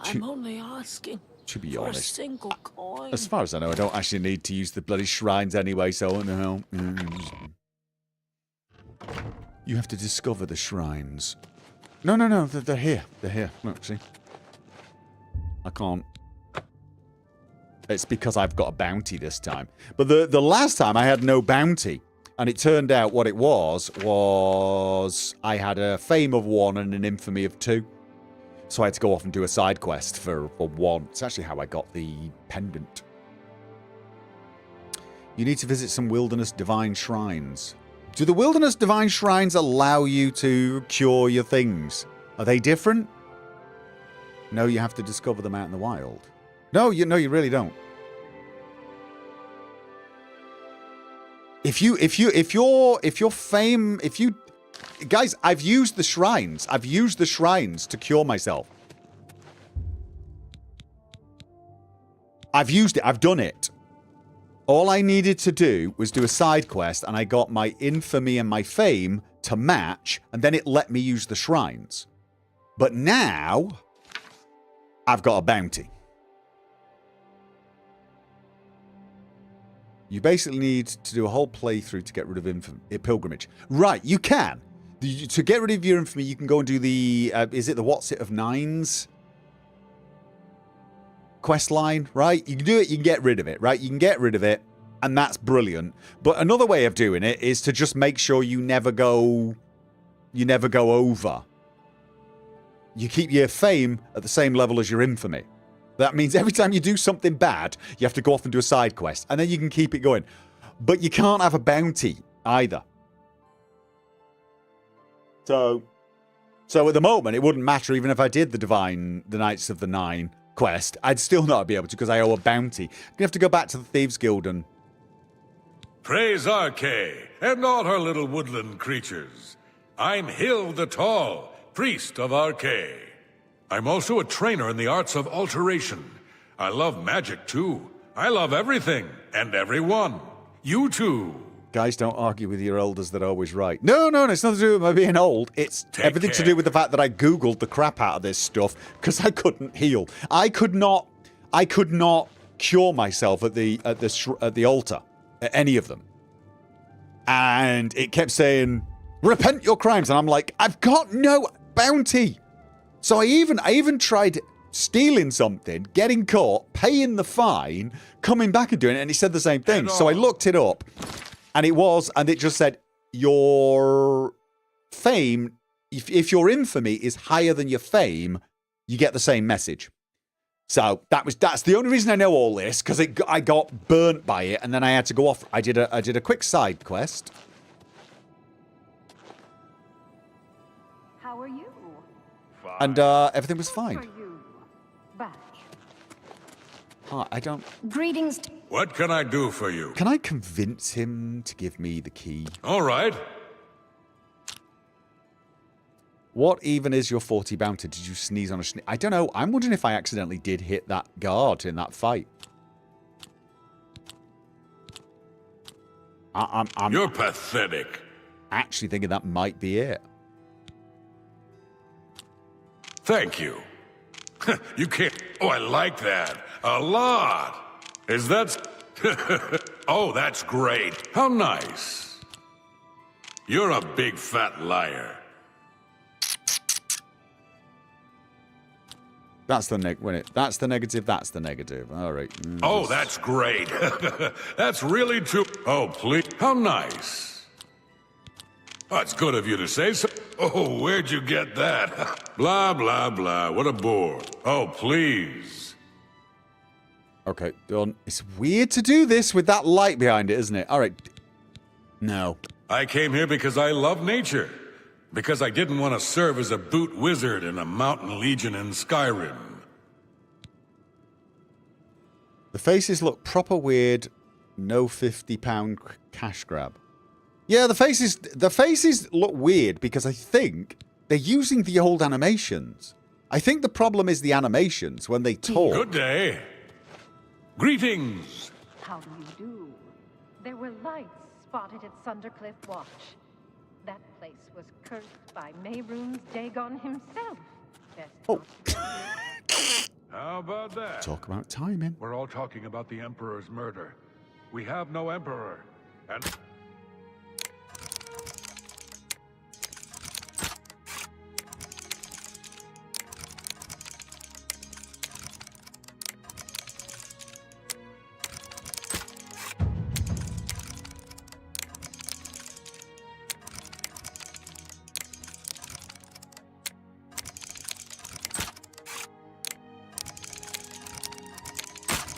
I'm only asking to be for honest, a single coin. as far as I know, I don't actually need to use the bloody shrines anyway, so no. You have to discover the shrines. No, they're here. They're here. Look, see? I can't. It's because I've got a bounty this time. But the last time I had no bounty. And it turned out what it was I had a fame of 1 and an infamy of 2. So I had to go off and do a side quest for 1. It's actually how I got the pendant. You need to visit some wilderness divine shrines. Do the wilderness divine shrines allow you to cure your things? Are they different? No, you have to discover them out in the wild. No, you really don't. If your fame, guys, I've used the shrines. I've used the shrines to cure myself. I've used it. I've done it. All I needed to do was do a side quest, and I got my infamy and my fame to match, and then it let me use the shrines. But now, I've got a bounty. You basically need to do a whole playthrough to get rid of pilgrimage. Right, you can. To get rid of your infamy, you can go and do the... is it the What's It of Nines? Quest line, right? You can do it, you can get rid of it, right? You can get rid of it, and that's brilliant. But another way of doing it is to just make sure you never go over. You keep your fame at the same level as your infamy. That means every time you do something bad, you have to go off and do a side quest, and then you can keep it going. But you can't have a bounty either. So at the moment, it wouldn't matter even if I did the Knights of the Nine quest. I'd still not be able to because I owe a bounty. I'm going to have to go back to the Thieves Guild and... Praise Archay and all her little woodland creatures. I'm Hill the Tall, priest of Archay. I'm also a trainer in the arts of alteration. I love magic too. I love everything and everyone. You too. Guys, don't argue with your elders that are always right. No, it's nothing to do with my being old. It's everything to do with the fact that I Googled the crap out of this stuff because I couldn't heal. I could not cure myself at the altar, at any of them. And it kept saying, repent your crimes. And I'm like, I've got no bounty. So I even tried stealing something, getting caught, paying the fine, coming back and doing it, and it said the same thing. So I looked it up. And it just said, your fame, if your infamy is higher than your fame, you get the same message. So that's the only reason I know all this, because I got burnt by it, and then I had to go off. I did a quick side quest. How are you? And everything was fine. Are you back? I don't... Greetings. What can I do for you? Can I convince him to give me the key? All right. What even is your 40 bounty? Did you sneeze on a I don't know. I'm wondering if I accidentally did hit that guard in that fight. I'm You're pathetic. actually thinking that might be it. Thank you. You can't... Oh, I like that. A lot. Is that... Oh, that's great. How nice. You're a big fat liar. That's the that's the negative, that's the negative. All right. Oh, that's great. That's really too... Oh, please. How nice. That's good of you to say so. Oh, where'd you get that? Blah, blah, blah. What a bore. Oh, please. Okay, done. It's weird to do this with that light behind it, isn't it? Alright. No. I came here because I love nature. Because I didn't want to serve as a boot wizard in a mountain legion in Skyrim. The faces look proper weird. No £50 cash grab. Yeah, the faces look weird because I think they're using the old animations. I think the problem is the animations when they talk. Good day. Greetings. How do you do? There were lights spotted at Sundercliff Watch. That place was cursed by Mayroon's Dagon himself. Best Oh. How about that? Talk about timing. We're all talking about the Emperor's murder. We have no Emperor. And...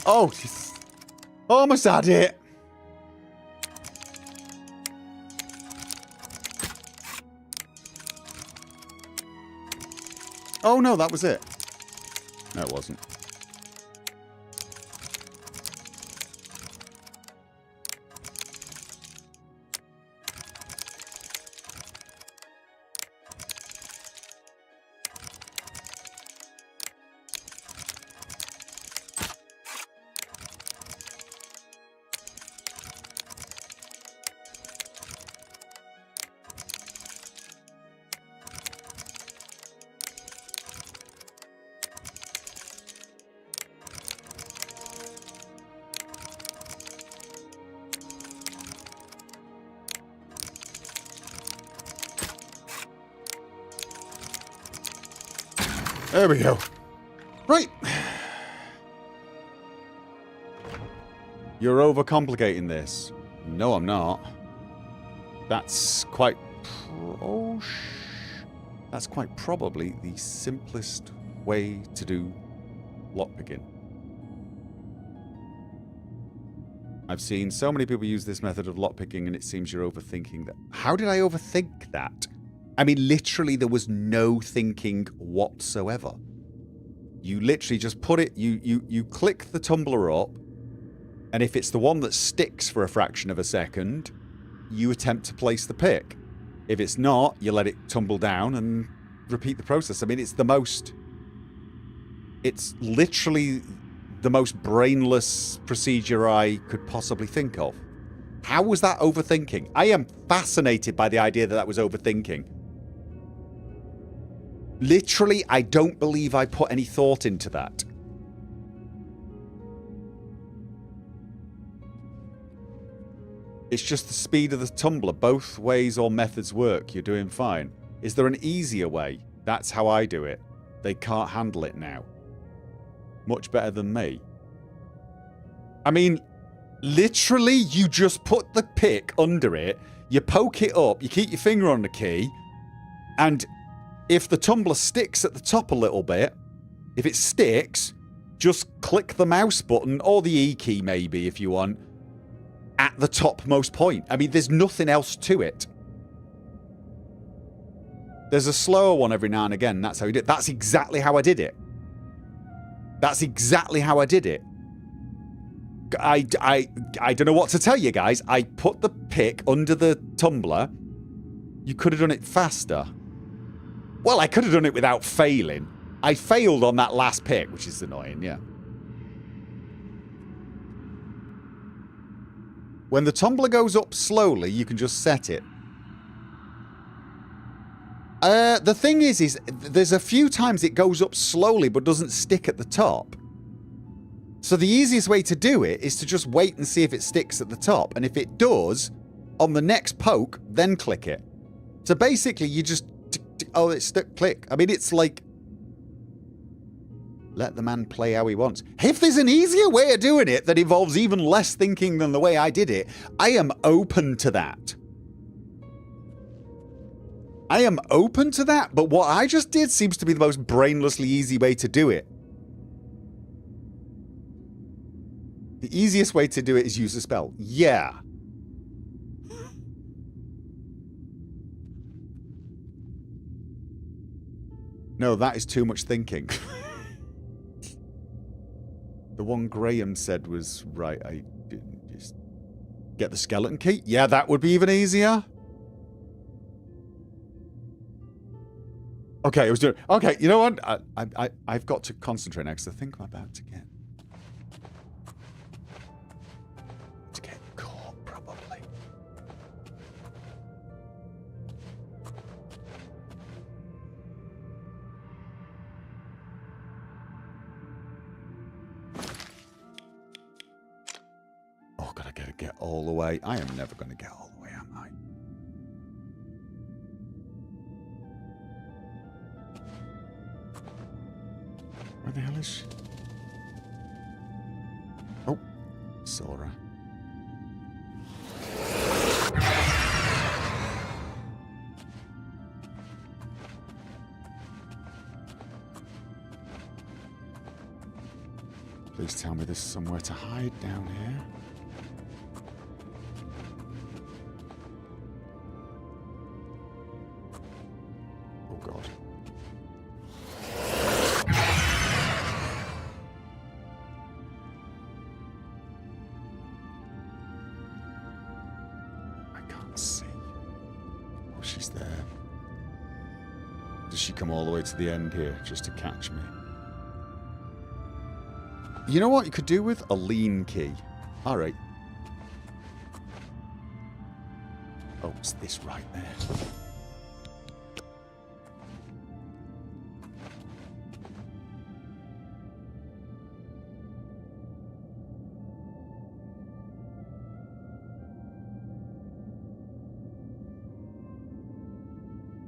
Oh, almost had it. Oh no, that was it. No, it wasn't. There we go. Right. You're overcomplicating this. No, I'm not. That's quite that's quite probably the simplest way to do lockpicking. I've seen so many people use this method of lockpicking and it seems you're overthinking that. How did I overthink that? I mean, literally, there was no thinking whatsoever. You literally just put it, you click the tumbler up, and if it's the one that sticks for a fraction of a second, you attempt to place the pick. If it's not, you let it tumble down and repeat the process. I mean, it's literally the most brainless procedure I could possibly think of. How was that overthinking? I am fascinated by the idea that that was overthinking. Literally, I don't believe I put any thought into that. It's just the speed of the tumbler. Both ways or methods work. You're doing fine. Is there an easier way? That's how I do it. They can't handle it now. Much better than me. I mean, literally, you just put the pick under it, you poke it up, you keep your finger on the key, and if the tumbler sticks at the top a little bit, if it sticks, just click the mouse button, or the E key maybe if you want, at the topmost point. I mean, there's nothing else to it. There's a slower one every now and again, that's how you do it. That's exactly how I did it. That's exactly how I did it. I don't know what to tell you guys. I put the pick under the tumbler. You could have done it faster. Well, I could have done it without failing. I failed on that last pick, which is annoying, yeah. When the tumbler goes up slowly, you can just set it. The thing is there's a few times it goes up slowly but doesn't stick at the top. So the easiest way to do it is to just wait and see if it sticks at the top. And if it does, on the next poke, then click it. So basically, you just... Oh, it's stuck, click. I mean, it's like... Let the man play how he wants. If there's an easier way of doing it that involves even less thinking than the way I did it, I am open to that. I am open to that, but what I just did seems to be the most brainlessly easy way to do it. The easiest way to do it is use a spell. Yeah. No, that is too much thinking. The one Graham said was right. I didn't just get the skeleton key. Yeah, that would be even easier. Okay, I was doing. Okay, you know what? I've got to concentrate next. I think I'm about to get caught, probably. Oh, God, I gotta get all the way. I am never gonna get all the way, am I? Where the hell is she? Oh, Sora. Please tell me there's somewhere to hide down here. Oh, God. See. Oh, she's there. Does she come all the way to the end here just to catch me? You know what you could do with a lean key? Alright. Oh, it's this right there.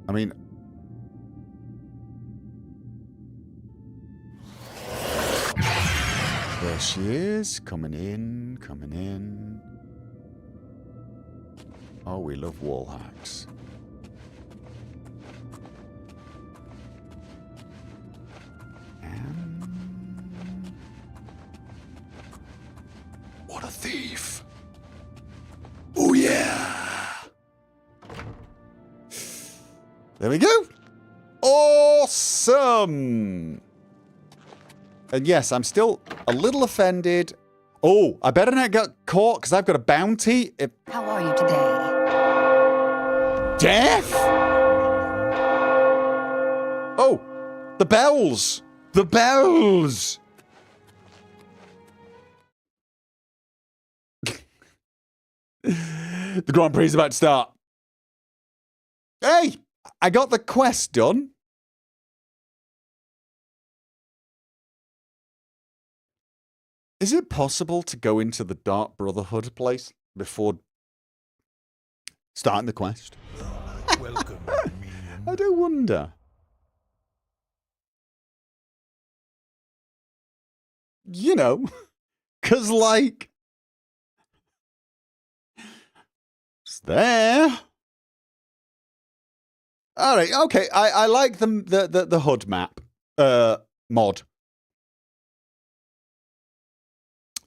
I mean, there she is, coming in, coming in. Oh, we love wall hacks. And what a thief! Oh yeah! There we go. Awesome. And yes, I'm still a little offended. Oh, I better not get caught because I've got a bounty. How are you today? Death? Oh, the bells. The bells. The Grand Prix is about to start. Hey! I got the quest done. Is it possible to go into the Dark Brotherhood place before starting the quest? Welcome, I do wonder. You know, because, like, it's there. All right, okay. I like the HUD map mod.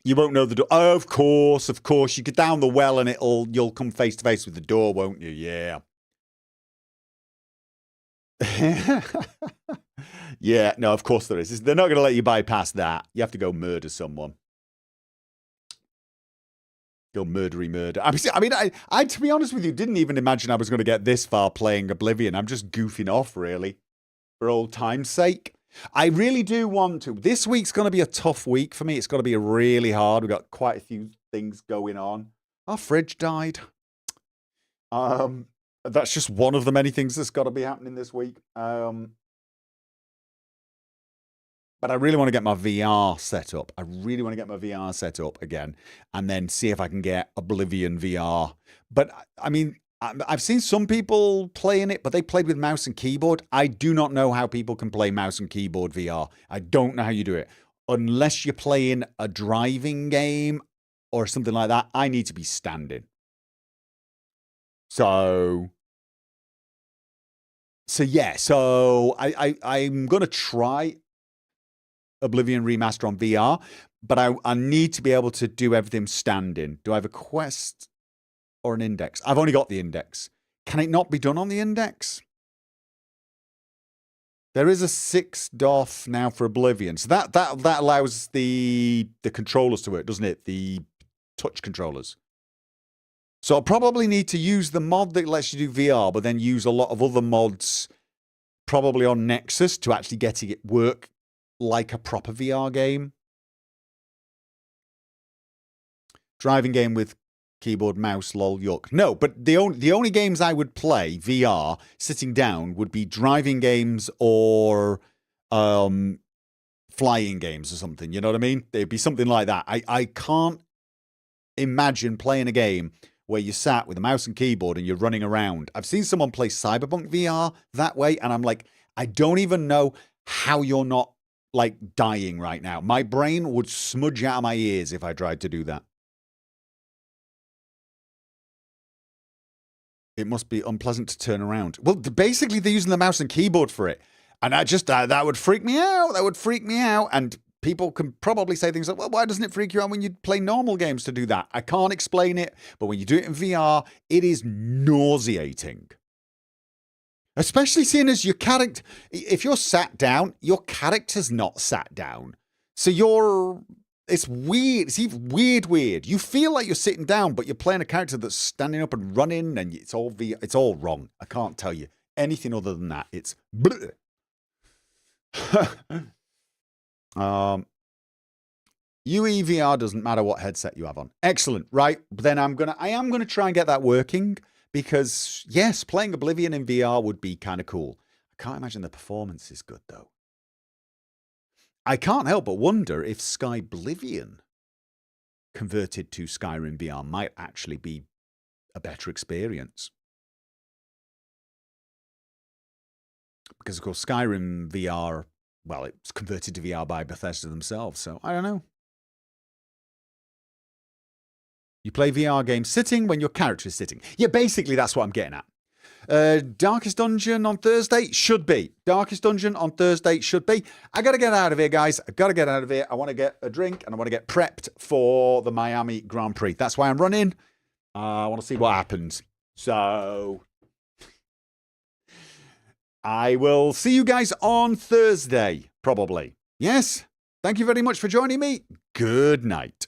You won't know the door. Oh, of course. You get down the well and you'll come face to face with the door, won't you? Yeah. Yeah, no, of course there is. They're not going to let you bypass that. You have to go murder someone. Go murdery murder. I mean, I to be honest with you, didn't even imagine I was going to get this far playing Oblivion. I'm just goofing off, really, for old time's sake. I really do want to. This week's going to be a tough week for me. It's going to be really hard. We've got quite a few things going on. Our fridge died. That's just one of the many things that's got to be happening this week. But I really want to get my VR set up. I really want to get my VR set up again and then see if I can get Oblivion VR. But, I mean, I've seen some people playing it, but they played with mouse and keyboard. I do not know how people can play mouse and keyboard VR. I don't know how you do it. Unless you're playing a driving game or something like that, I need to be standing. So So yeah, so I'm going to try Oblivion Remaster on VR, but I need to be able to do everything standing. Do I have a quest or an index? I've only got the index. Can it not be done on the index? There is a 6 DOF now for Oblivion. So that allows the controllers to work, doesn't it? The touch controllers. So I'll probably need to use the mod that lets you do VR, but then use a lot of other mods, probably on Nexus, to actually get it work like a proper VR game. Driving game with keyboard, mouse, lol, yuck. No, but the only games I would play VR sitting down would be driving games or flying games or something. You know what I mean? It'd be something like that. I can't imagine playing a game where you sat with a mouse and keyboard and you're running around. I've seen someone play Cyberpunk VR that way, and I'm like, I don't even know how you're not like dying right now. My brain would smudge out of my ears if I tried to do that. It must be unpleasant to turn around. Well, basically, they're using the mouse and keyboard for it. And I just, that would freak me out. That would freak me out. And people can probably say things like, well, why doesn't it freak you out when you play normal games to do that? I can't explain it. But when you do it in VR, it is nauseating. Especially seeing as your character, if you're sat down, your character's not sat down. So it's weird. It's even weird. You feel like you're sitting down, but you're playing a character that's standing up and running, and it's all wrong. I can't tell you anything other than that. It's UEVR doesn't matter what headset you have on. Excellent, right? But then I am gonna try and get that working, because yes, playing Oblivion in VR would be kind of cool. I can't imagine the performance is good though. I can't help but wonder if Skyblivion converted to Skyrim VR might actually be a better experience. Because, of course, Skyrim VR, well, it's converted to VR by Bethesda themselves, so I don't know. You play VR games sitting when your character is sitting. Yeah, basically that's what I'm getting at. Darkest Dungeon on Thursday? Should be. Darkest Dungeon on Thursday? Should be. I gotta get out of here, guys. I gotta get out of here. I want to get a drink and I want to get prepped for the Miami Grand Prix. That's why I'm running. I want to see what happens. So I will see you guys on Thursday, probably. Yes? Thank you very much for joining me. Good night.